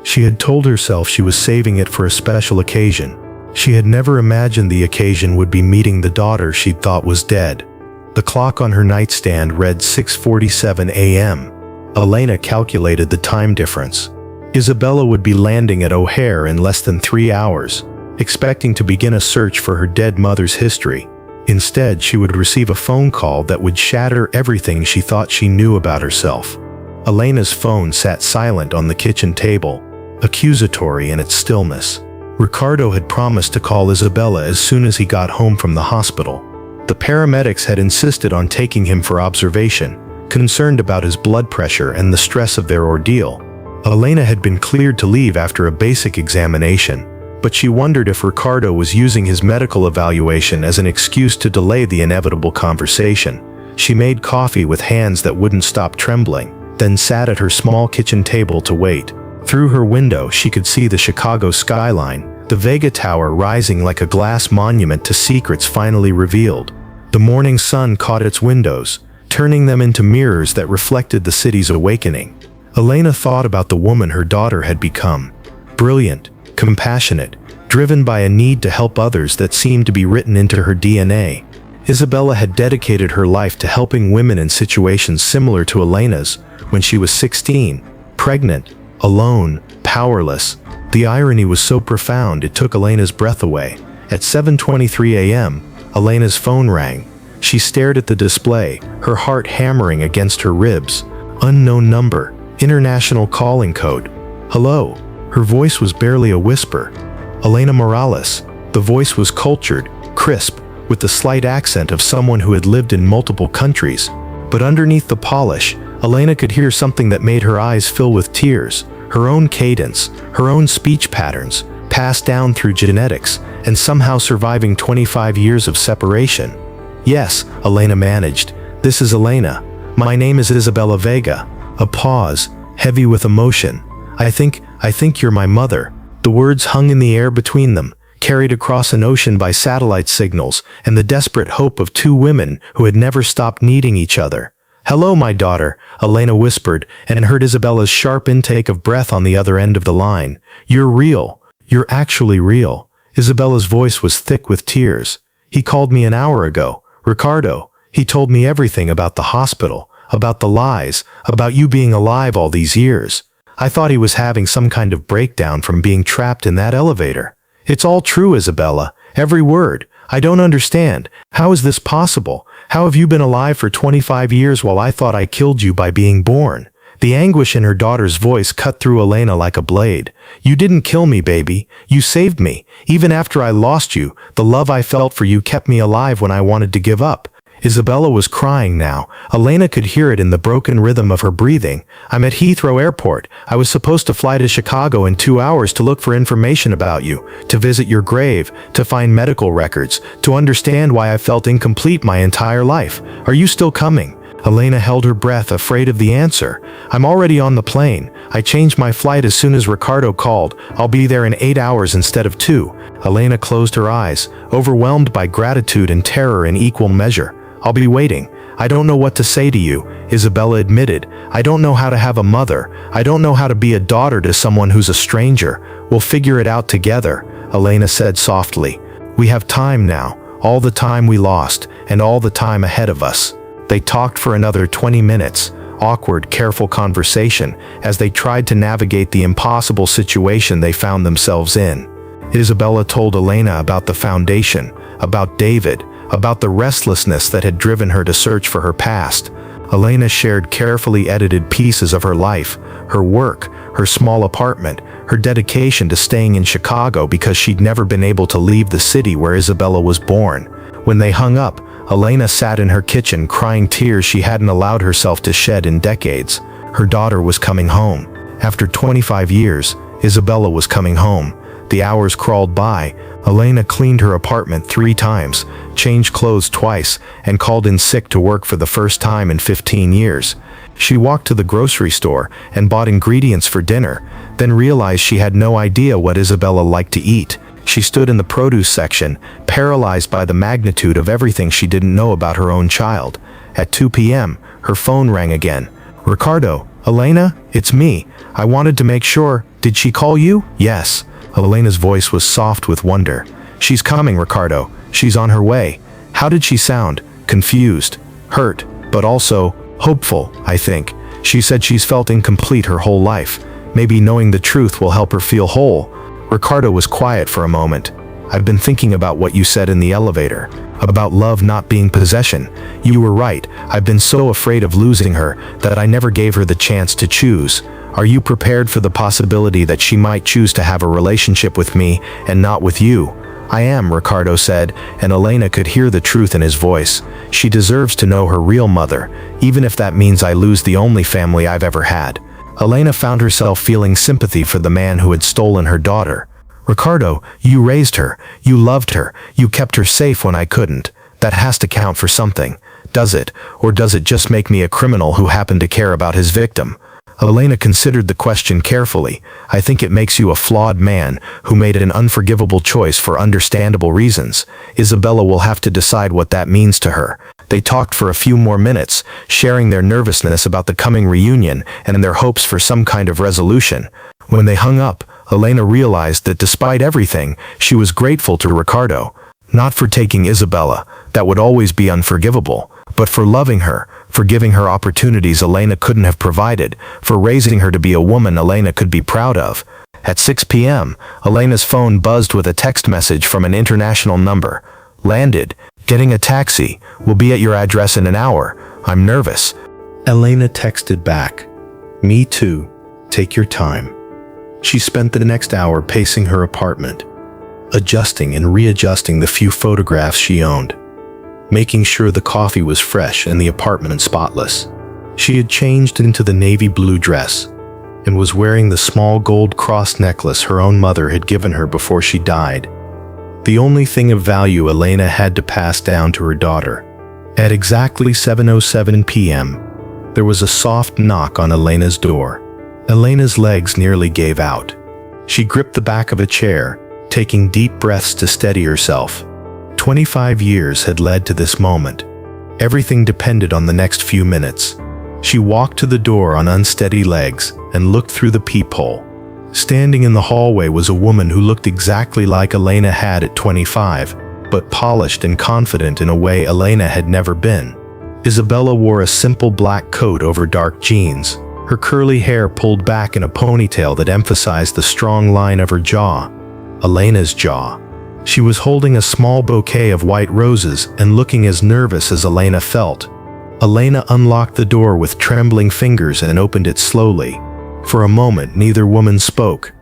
She had told herself she was saving it for a special occasion. She had never imagined the occasion would be meeting the daughter she'd thought was dead. The clock on her nightstand read 6:47 a.m. Elena calculated the time difference. Isabella would be landing at O'Hare in less than 3 hours, expecting to begin a search for her dead mother's history. Instead, she would receive a phone call that would shatter everything she thought she knew about herself. Elena's phone sat silent on the kitchen table, accusatory in its stillness. Ricardo had promised to call Isabella as soon as he got home from the hospital. The paramedics had insisted on taking him for observation, concerned about his blood pressure and the stress of their ordeal. Elena had been cleared to leave after a basic examination, but she wondered if Ricardo was using his medical evaluation as an excuse to delay the inevitable conversation. She made coffee with hands that wouldn't stop trembling, then sat at her small kitchen table to wait. Through her window, she could see the Chicago skyline, the Vega Tower rising like a glass monument to secrets finally revealed. The morning sun caught its windows, turning them into mirrors that reflected the city's awakening. Elena thought about the woman her daughter had become. Brilliant, compassionate, driven by a need to help others that seemed to be written into her DNA. Isabella had dedicated her life to helping women in situations similar to Elena's when she was 16, pregnant, alone, powerless. The irony was so profound it took Elena's breath away. At 7:23 a.m., Elena's phone rang. She stared at the display, her heart hammering against her ribs. Unknown number, international calling code. Hello. Her voice was barely a whisper. Elena Morales. The voice was cultured, crisp, with the slight accent of someone who had lived in multiple countries. But underneath the polish, Elena could hear something that made her eyes fill with tears. Her own cadence, her own speech patterns, passed down through genetics, and somehow surviving 25 years of separation. Yes, Elena managed. This is Elena. My name is Isabella Vega. A pause, heavy with emotion. I think you're my mother. The words hung in the air between them, carried across an ocean by satellite signals, and the desperate hope of two women who had never stopped needing each other. Hello, my daughter, Elena whispered, and heard Isabella's sharp intake of breath on the other end of the line. You're real. You're actually real. Isabella's voice was thick with tears. He called me an hour ago. Ricardo. He told me everything about the hospital, about the lies, about you being alive all these years. I thought he was having some kind of breakdown from being trapped in that elevator. It's all true, Isabella. Every word. I don't understand. How is this possible? How have you been alive for 25 years while I thought I killed you by being born? The anguish in her daughter's voice cut through Elena like a blade. You didn't kill me, baby. You saved me. Even after I lost you, the love I felt for you kept me alive when I wanted to give up. Isabella was crying now. Elena could hear it in the broken rhythm of her breathing. I'm at Heathrow Airport. I was supposed to fly to Chicago in 2 hours to look for information about you, to visit your grave, to find medical records, to understand why I felt incomplete my entire life. Are you still coming? Elena held her breath, afraid of the answer. I'm already on the plane. I changed my flight as soon as Ricardo called. I'll be there in 8 hours instead of 2. Elena closed her eyes, overwhelmed by gratitude and terror in equal measure. I'll be waiting. I don't know what to say to you, Isabella admitted. I don't know how to have a mother. I don't know how to be a daughter to someone who's a stranger. We'll figure it out together, Elena said softly. We have time now, all the time we lost, and all the time ahead of us. They talked for another 20 minutes, awkward, careful conversation, as they tried to navigate the impossible situation they found themselves in. Isabella told Elena about the foundation, about David, about the restlessness that had driven her to search for her past. Elena shared carefully edited pieces of her life, her work, her small apartment, her dedication to staying in Chicago because she'd never been able to leave the city where Isabella was born. When they hung up, Elena sat in her kitchen crying tears she hadn't allowed herself to shed in decades. Her daughter was coming home. After 25 years, Isabella was coming home. The hours crawled by. Elena cleaned her apartment 3 times, changed clothes twice, and called in sick to work for the first time in 15 years. She walked to the grocery store and bought ingredients for dinner, then realized she had no idea what Isabella liked to eat. She stood in the produce section, paralyzed by the magnitude of everything she didn't know about her own child. At 2 p.m., her phone rang again. Ricardo, Elena, it's me. I wanted to make sure. Did she call you? Yes. Elena's voice was soft with wonder. She's coming, Ricardo. She's on her way. How did she sound? Confused, hurt, but also hopeful, I think. She said she's felt incomplete her whole life. Maybe knowing the truth will help her feel whole. Ricardo was quiet for a moment. I've been thinking about what you said in the elevator, about love not being possession. You were right. I've been so afraid of losing her that I never gave her the chance to choose. Are you prepared for the possibility that she might choose to have a relationship with me and not with you? I am, Ricardo said, and Elena could hear the truth in his voice. She deserves to know her real mother, even if that means I lose the only family I've ever had. Elena found herself feeling sympathy for the man who had stolen her daughter. Ricardo, you raised her, you loved her, you kept her safe when I couldn't. That has to count for something. Does it? Or does it just make me a criminal who happened to care about his victim? Elena considered the question carefully. I think it makes you a flawed man who made an unforgivable choice for understandable reasons. Isabella will have to decide what that means to her. They talked for a few more minutes, sharing their nervousness about the coming reunion and their hopes for some kind of resolution. When they hung up, Elena realized that despite everything, she was grateful to Ricardo. Not for taking Isabella, that would always be unforgivable, but for loving her, for giving her opportunities Elena couldn't have provided, for raising her to be a woman Elena could be proud of. At 6 p.m., Elena's phone buzzed with a text message from an international number. Landed. Getting a taxi. Will be at your address in an hour. I'm nervous. Elena texted back. Me too. Take your time. She spent the next hour pacing her apartment, adjusting and readjusting the few photographs she owned, making sure the coffee was fresh and the apartment spotless. She had changed into the navy blue dress and was wearing the small gold cross necklace her own mother had given her before she died. The only thing of value Elena had to pass down to her daughter. At exactly 7:07 p.m., there was a soft knock on Elena's door. Elena's legs nearly gave out. She gripped the back of a chair, taking deep breaths to steady herself. 25 years had led to this moment. Everything depended on the next few minutes. She walked to the door on unsteady legs and looked through the peephole. Standing in the hallway was a woman who looked exactly like Elena had at 25, but polished and confident in a way Elena had never been. Isabella wore a simple black coat over dark jeans, her curly hair pulled back in a ponytail that emphasized the strong line of her jaw. Elena's jaw. She was holding a small bouquet of white roses and looking as nervous as Elena felt. Elena unlocked the door with trembling fingers and opened it slowly. For a moment, neither woman spoke.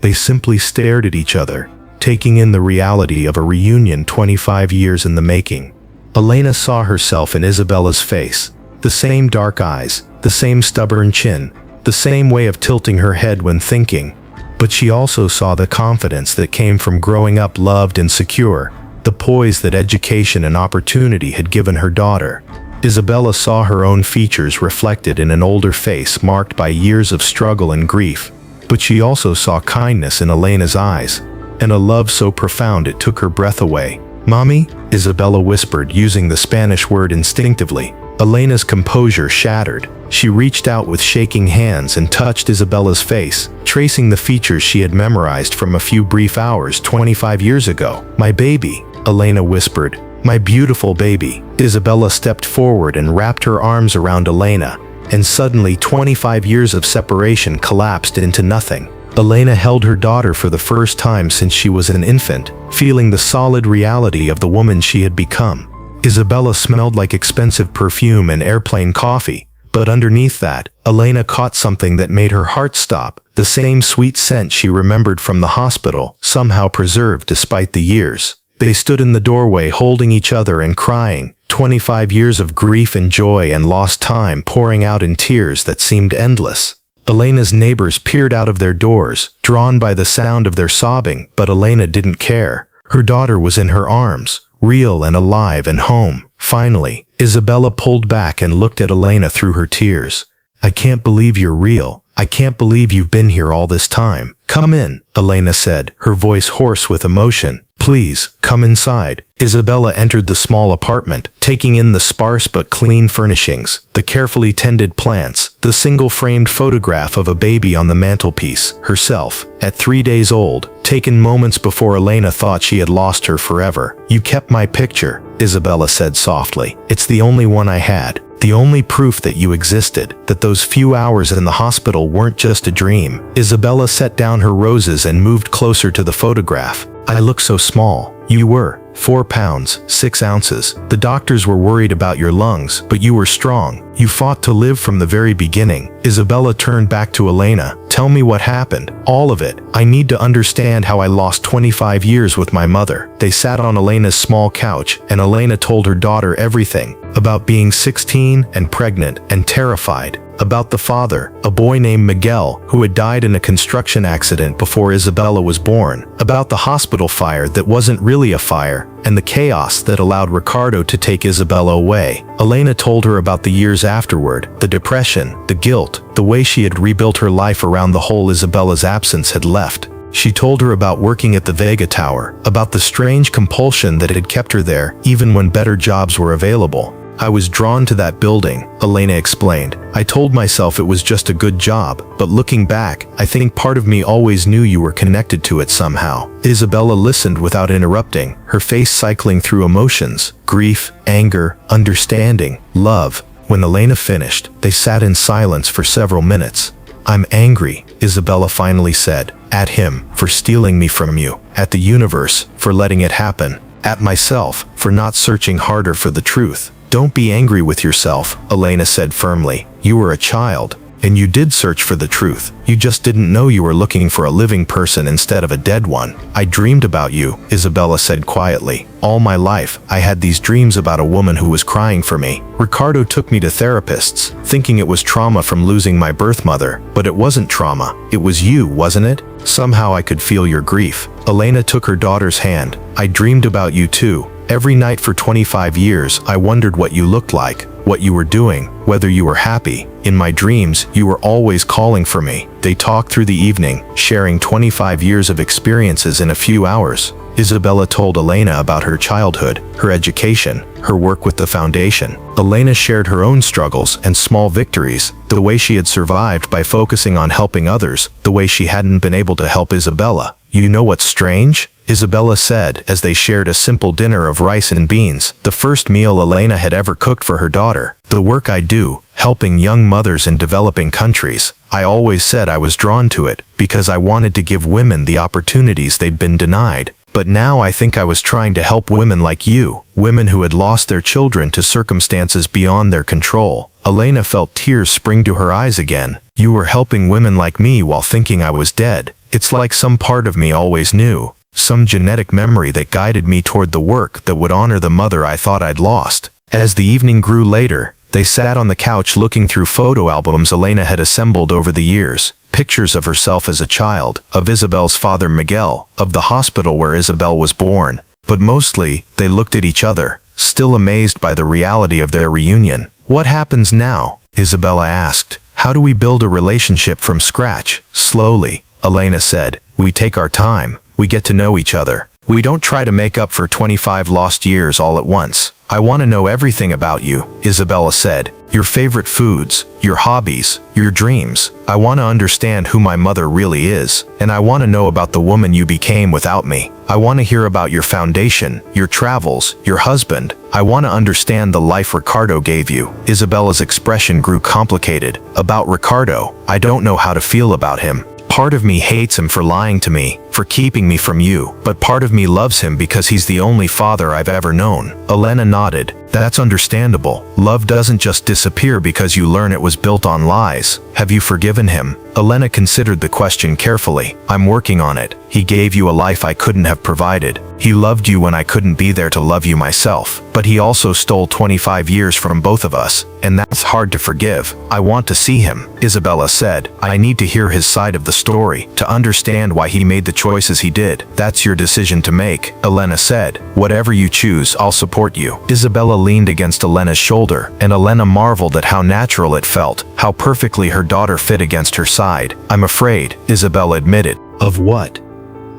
They simply stared at each other, taking in the reality of a reunion 25 years in the making. Elena saw herself in Isabella's face, the same dark eyes, the same stubborn chin, the same way of tilting her head when thinking. But she also saw the confidence that came from growing up loved and secure, the poise that education and opportunity had given her daughter. Isabella saw her own features reflected in an older face marked by years of struggle and grief, but she also saw kindness in Elena's eyes, and a love so profound it took her breath away. "Mommy?" Isabella whispered, using the Spanish word instinctively. Elena's composure shattered. She reached out with shaking hands and touched Isabella's face, tracing the features she had memorized from a few brief hours 25 years ago. "My baby," Elena whispered. "My beautiful baby." Isabella stepped forward and wrapped her arms around Elena, and suddenly 25 years of separation collapsed into nothing. Elena held her daughter for the first time since she was an infant, feeling the solid reality of the woman she had become. Isabella smelled like expensive perfume and airplane coffee, but underneath that, Elena caught something that made her heart stop, the same sweet scent she remembered from the hospital, somehow preserved despite the years. They stood in the doorway holding each other and crying, 25 years of grief and joy and lost time pouring out in tears that seemed endless. Elena's neighbors peered out of their doors, drawn by the sound of their sobbing, but Elena didn't care. Her daughter was in her arms, real and alive and home. Finally, Isabella pulled back and looked at Elena through her tears. "I can't believe you're real. I can't believe you've been here all this time." "Come in," Elena said, her voice hoarse with emotion. "Please, come inside." Isabella entered the small apartment, taking in the sparse but clean furnishings, the carefully tended plants, the single-framed photograph of a baby on the mantelpiece, herself, at 3 days old, taken moments before Elena thought she had lost her forever. "You kept my picture," Isabella said softly. "It's the only one I had. The only proof that you existed, that those few hours in the hospital weren't just a dream." Isabella set down her roses and moved closer to the photograph. "I look so small." "You were. 4 pounds, 6 ounces. The doctors were worried about your lungs, but you were strong. You fought to live from the very beginning. Isabella turned back to Elena. Tell me what happened. All of it. I need to understand how I lost 25 years with my mother. They sat on Elena's small couch, and Elena told her daughter everything. About being 16 and pregnant and terrified. About the father, a boy named Miguel, who had died in a construction accident before Isabella was born. About the hospital fire that wasn't really a fire, and the chaos that allowed Ricardo to take Isabella away. Elena told her about the years afterward, the depression, the guilt, the way she had rebuilt her life around the hole Isabella's absence had left. She told her about working at the Vega Tower, about the strange compulsion that had kept her there, even when better jobs were available. I was drawn to that building, Elena explained. I told myself it was just a good job, but looking back, I think part of me always knew you were connected to it somehow. Isabella listened without interrupting, her face cycling through emotions, grief, anger, understanding, love. When Elena finished, they sat in silence for several minutes. I'm angry, Isabella finally said, at him for stealing me from you, at the universe for letting it happen, at myself for not searching harder for the truth. Don't be angry with yourself, Elena said firmly. You were a child, and you did search for the truth. You just didn't know you were looking for a living person instead of a dead one. I dreamed about you, Isabella said quietly. All my life, I had these dreams about a woman who was crying for me. Ricardo took me to therapists, thinking it was trauma from losing my birth mother, but it wasn't trauma. It was you, wasn't it? Somehow I could feel your grief. Elena took her daughter's hand. I dreamed about you too. Every night for 25 years, I wondered what you looked like, what you were doing, whether you were happy. In my dreams, you were always calling for me. They talked through the evening, sharing 25 years of experiences in a few hours. Isabella told Elena about her childhood, her education, her work with the foundation. Elena shared her own struggles and small victories, the way she had survived by focusing on helping others, the way she hadn't been able to help Isabella. You know what's strange? Isabella said as they shared a simple dinner of rice and beans, the first meal Elena had ever cooked for her daughter. The work I do, helping young mothers in developing countries, I always said I was drawn to it because I wanted to give women the opportunities they'd been denied. But now I think I was trying to help women like you, women who had lost their children to circumstances beyond their control. Elena felt tears spring to her eyes again. You were helping women like me while thinking I was dead. It's like some part of me always knew. Some genetic memory that guided me toward the work that would honor the mother I thought I'd lost. As the evening grew later, they sat on the couch looking through photo albums Elena had assembled over the years. Pictures of herself as a child, of Isabel's father Miguel, of the hospital where Isabel was born. But mostly, they looked at each other, still amazed by the reality of their reunion. What happens now? Isabella asked. How do we build a relationship from scratch? Slowly, Elena said. We take our time. We get to know each other. We don't try to make up for 25 lost years all at once. I want to know everything about you, Isabella said. Your favorite foods, your hobbies, your dreams. I want to understand who my mother really is, and I want to know about the woman you became without me. I want to hear about your foundation, your travels, your husband. I want to understand the life Ricardo gave you. Isabella's expression grew complicated. About Ricardo, I don't know how to feel about him. Part of me hates him for lying to me, for keeping me from you, but part of me loves him because he's the only father I've ever known. Elena nodded. That's understandable. Love doesn't just disappear because you learn it was built on lies. Have you forgiven him? Elena considered the question carefully. I'm working on it. He gave you a life I couldn't have provided. He loved you when I couldn't be there to love you myself. But he also stole 25 years from both of us, and that's hard to forgive. I want to see him, Isabella said. I need to hear his side of the story, to understand why he made the choices he did. That's your decision to make, Elena said. Whatever you choose, I'll support you. Isabella leaned against Elena's shoulder, and Elena marveled at how natural it felt, how perfectly her daughter fit against her side. I'm afraid, Isabella admitted. Of what?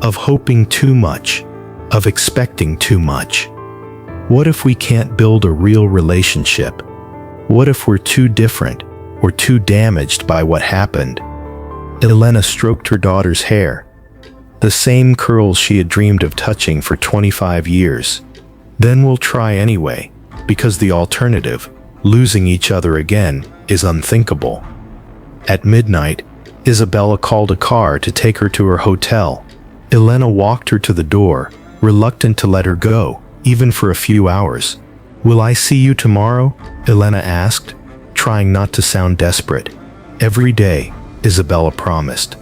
Of hoping too much. Of expecting too much. What if we can't build a real relationship? What if we're too different or too damaged by what happened? Elena stroked her daughter's hair, the same curls she had dreamed of touching for 25 years. Then we'll try anyway, because the alternative, losing each other again, is unthinkable. At midnight, Isabella called a car to take her to her hotel. Elena walked her to the door, reluctant to let her go. even for a few hours. "Will I see you tomorrow?" Elena asked, trying not to sound desperate. "Every day," Isabella promised.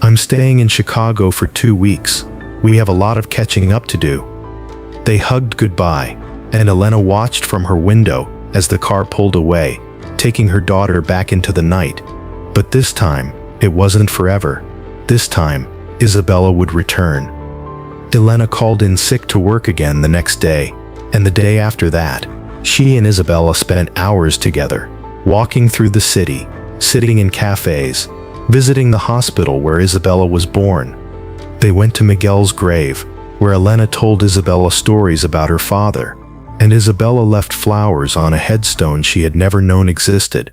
"I'm staying in Chicago for 2 weeks. We have a lot of catching up to do." They hugged goodbye, and Elena watched from her window as the car pulled away, taking her daughter back into the night. But this time, it wasn't forever. This time, Isabella would return. Elena called in sick to work again the next day, and the day after that. She and Isabella spent hours together, walking through the city, sitting in cafes, visiting the hospital where Isabella was born. They went to Miguel's grave, where Elena told Isabella stories about her father, and Isabella left flowers on a headstone she had never known existed.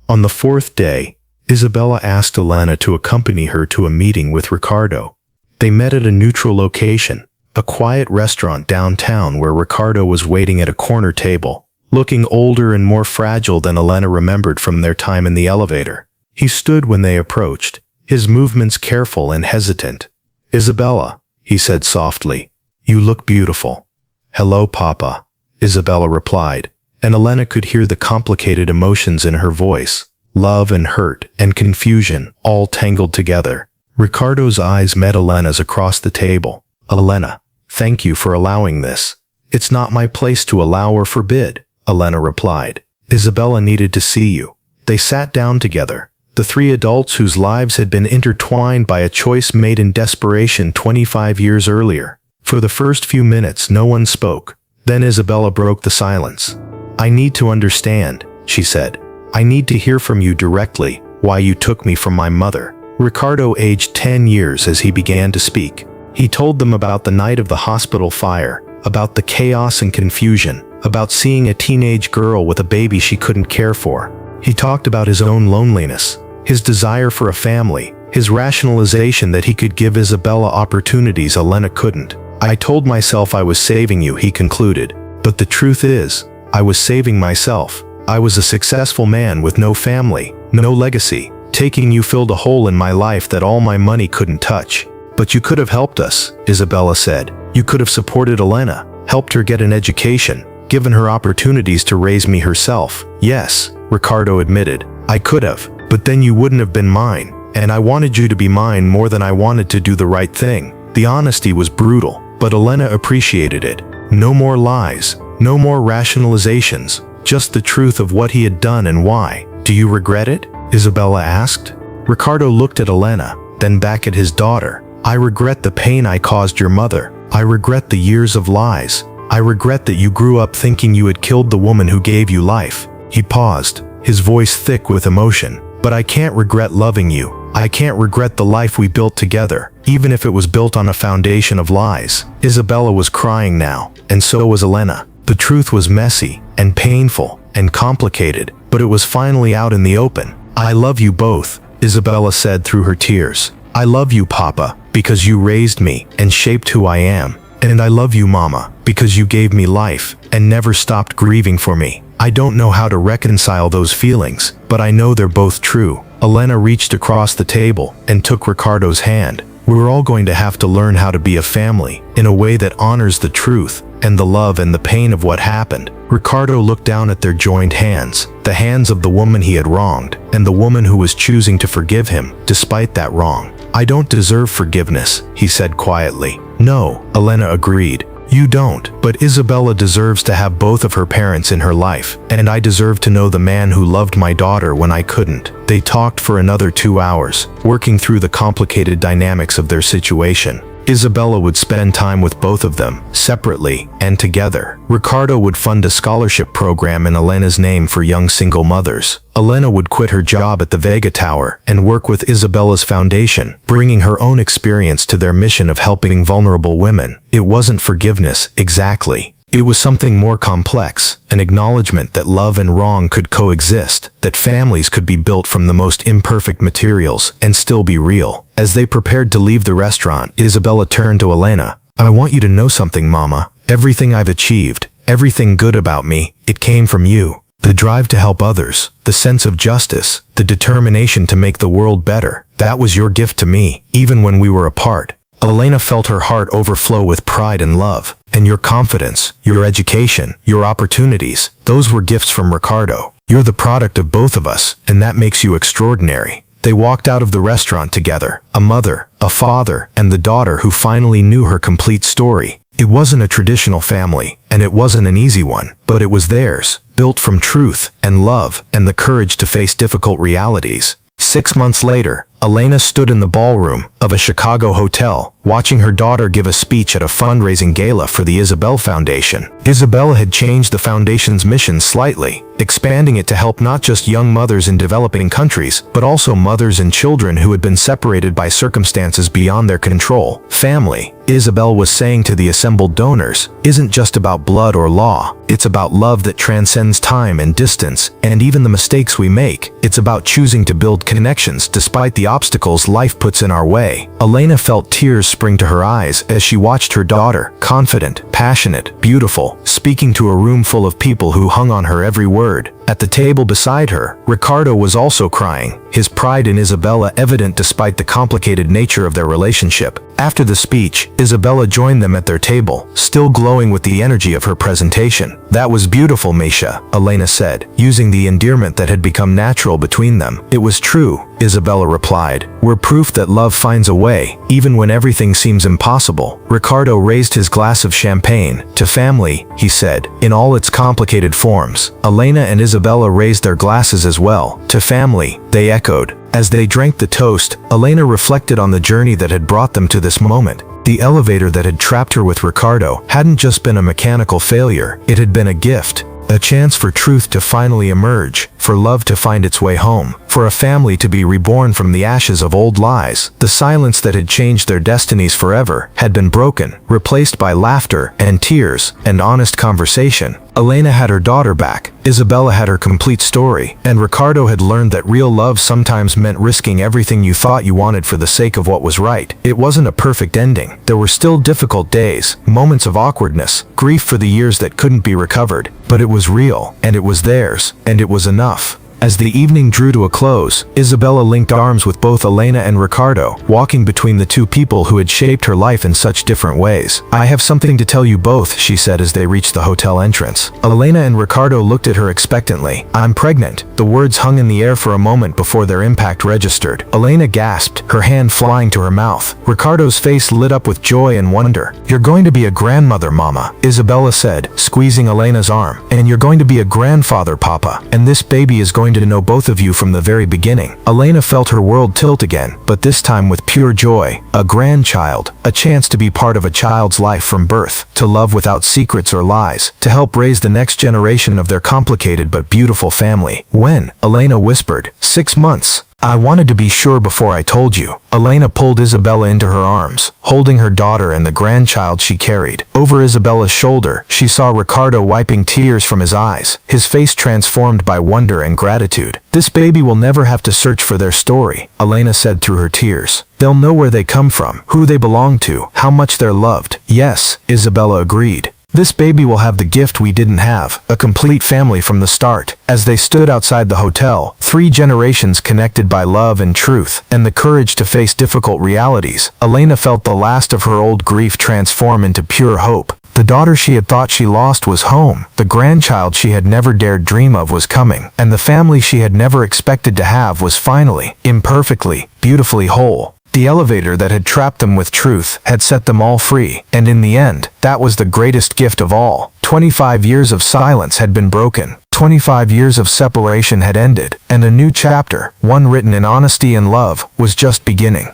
On the 4th day, Isabella asked Elena to accompany her to a meeting with Ricardo. They met at a neutral location, a quiet restaurant downtown where Ricardo was waiting at a corner table, looking older and more fragile than Elena remembered from their time in the elevator. He stood when they approached, his movements careful and hesitant. "Isabella," he said softly, "you look beautiful." "Hello, Papa," Isabella replied, and Elena could hear the complicated emotions in her voice, love and hurt and confusion all tangled together. Ricardo's eyes met Elena's across the table. "Elena, thank you for allowing this." "It's not my place to allow or forbid," Elena replied. "Isabella needed to see you." They sat down together, the 3 adults whose lives had been intertwined by a choice made in desperation 25 years earlier. For the first few minutes, no one spoke. Then Isabella broke the silence. "I need to understand," she said. "I need to hear from you directly why you took me from my mother." Ricardo aged 10 years as he began to speak. He told them about the night of the hospital fire, about the chaos and confusion, about seeing a teenage girl with a baby she couldn't care for. He talked about his own loneliness, his desire for a family, his rationalization that he could give Isabella opportunities Elena couldn't. "I told myself I was saving you," he concluded. "But the truth is, I was saving myself. I was a successful man with no family, no legacy. Taking you filled a hole in my life that all my money couldn't touch." "But you could have helped us," Isabella said. "You could have supported Elena, helped her get an education, given her opportunities to raise me herself." "Yes," Ricardo admitted, "I could have, but then you wouldn't have been mine, and I wanted you to be mine more than I wanted to do the right thing." The honesty was brutal, but Elena appreciated it. No more lies, no more rationalizations, just the truth of what he had done and why. "Do you regret it?" Isabella asked. Ricardo looked at Elena, then back at his daughter. "I regret the pain I caused your mother. I regret the years of lies. I regret that you grew up thinking you had killed the woman who gave you life." He paused, his voice thick with emotion. "But I can't regret loving you. I can't regret the life we built together, even if it was built on a foundation of lies." Isabella was crying now, and so was Elena. The truth was messy, and painful, and complicated, but it was finally out in the open. "I love you both," Isabella said through her tears. "I love you, Papa, because you raised me and shaped who I am. And I love you, Mama, because you gave me life and never stopped grieving for me." I don't know how to reconcile those feelings, but I know they're both true. Elena reached across the table and took Ricardo's hand. "We're all going to have to learn how to be a family in a way that honors the truth and the love and the pain of what happened." Ricardo looked down at their joined hands, the hands of the woman he had wronged, and the woman who was choosing to forgive him despite that wrong. "I don't deserve forgiveness," he said quietly. "No," Elena agreed. "You don't, but Isabella deserves to have both of her parents in her life, and I deserve to know the man who loved my daughter when I couldn't." They talked for another 2 hours, working through the complicated dynamics of their situation. Isabella would spend time with both of them, separately and together. Ricardo would fund a scholarship program in Elena's name for young single mothers. Elena would quit her job at the Vega Tower and work with Isabella's foundation, bringing her own experience to their mission of helping vulnerable women. It wasn't forgiveness, exactly. It was something more complex, an acknowledgement that love and wrong could coexist, that families could be built from the most imperfect materials and still be real. As they prepared to leave the restaurant, Isabella turned to Elena. "I want you to know something, Mama. Everything I've achieved, everything good about me, it came from you. The drive to help others, the sense of justice, the determination to make the world better, that was your gift to me, even when we were apart." Elena felt her heart overflow with pride and love. And your confidence, your education, your opportunities, those were gifts from Ricardo. You're the product of both of us, and that makes you extraordinary. They walked out of the restaurant together, a mother, a father, and the daughter who finally knew her complete story. It wasn't a traditional family, and it wasn't an easy one, but it was theirs, built from truth and love and the courage to face difficult realities. 6 months later, Elena stood in the ballroom of a Chicago hotel, watching her daughter give a speech at a fundraising gala for the Isabel Foundation. Isabella had changed the foundation's mission slightly, expanding it to help not just young mothers in developing countries, but also mothers and children who had been separated by circumstances beyond their control. Family, Isabel was saying to the assembled donors, isn't just about blood or law. It's about love that transcends time and distance, and even the mistakes we make. It's about choosing to build connections despite the obstacles life puts in our way. Elena felt tears spring to her eyes as she watched her daughter, confident, passionate, beautiful, speaking to a room full of people who hung on her every word. At the table beside her, Ricardo was also crying, his pride in Isabella evident despite the complicated nature of their relationship. After the speech, Isabella joined them at their table, still glowing with the energy of her presentation. That was beautiful, Misha, Elena said, using the endearment that had become natural between them. It was true, Isabella replied. We're proof that love finds a way, even when everything seems impossible. Ricardo raised his glass of champagne. To family, he said, in all its complicated forms. Elena and Isabella raised their glasses as well. To family, they echoed. As they drank the toast, Elena reflected on the journey that had brought them to this moment. The elevator that had trapped her with Ricardo hadn't just been a mechanical failure, it had been a gift. A chance for truth to finally emerge, for love to find its way home, for a family to be reborn from the ashes of old lies. The silence that had changed their destinies forever had been broken, replaced by laughter and tears and honest conversation. Elena had her daughter back, Isabella had her complete story, and Ricardo had learned that real love sometimes meant risking everything you thought you wanted for the sake of what was right. It wasn't a perfect ending. There were still difficult days, moments of awkwardness, grief for the years that couldn't be recovered, but it was real, and it was theirs, and it was enough. As the evening drew to a close, Isabella linked arms with both Elena and Ricardo, walking between the two people who had shaped her life in such different ways. I have something to tell you both, she said as they reached the hotel entrance. Elena and Ricardo looked at her expectantly. I'm pregnant. The words hung in the air for a moment before their impact registered. Elena gasped, her hand flying to her mouth. Ricardo's face lit up with joy and wonder. You're going to be a grandmother, Mama, Isabella said, squeezing Elena's arm. And you're going to be a grandfather, Papa. And this baby is going to know both of you from the very beginning. Elena felt her world tilt again, but this time with pure joy. A grandchild, a chance to be part of a child's life from birth, to love without secrets or lies, to help raise the next generation of their complicated but beautiful family. When? Elena whispered. 6 months. I wanted to be sure before I told you. Elena pulled Isabella into her arms, holding her daughter and the grandchild she carried. Over Isabella's shoulder, she saw Ricardo wiping tears from his eyes, his face transformed by wonder and gratitude. This baby will never have to search for their story, Elena said through her tears. They'll know where they come from, who they belong to, how much they're loved. Yes, Isabella agreed. This baby will have the gift we didn't have, a complete family from the start. As they stood outside the hotel, 3 generations connected by love and truth, and the courage to face difficult realities, Elena felt the last of her old grief transform into pure hope. The daughter she had thought she lost was home, the grandchild she had never dared dream of was coming, and the family she had never expected to have was finally, imperfectly, beautifully whole. The elevator that had trapped them with truth had set them all free, and in the end, that was the greatest gift of all. 25 years of silence had been broken. 25 years of separation had ended, and a new chapter, one written in honesty and love, was just beginning.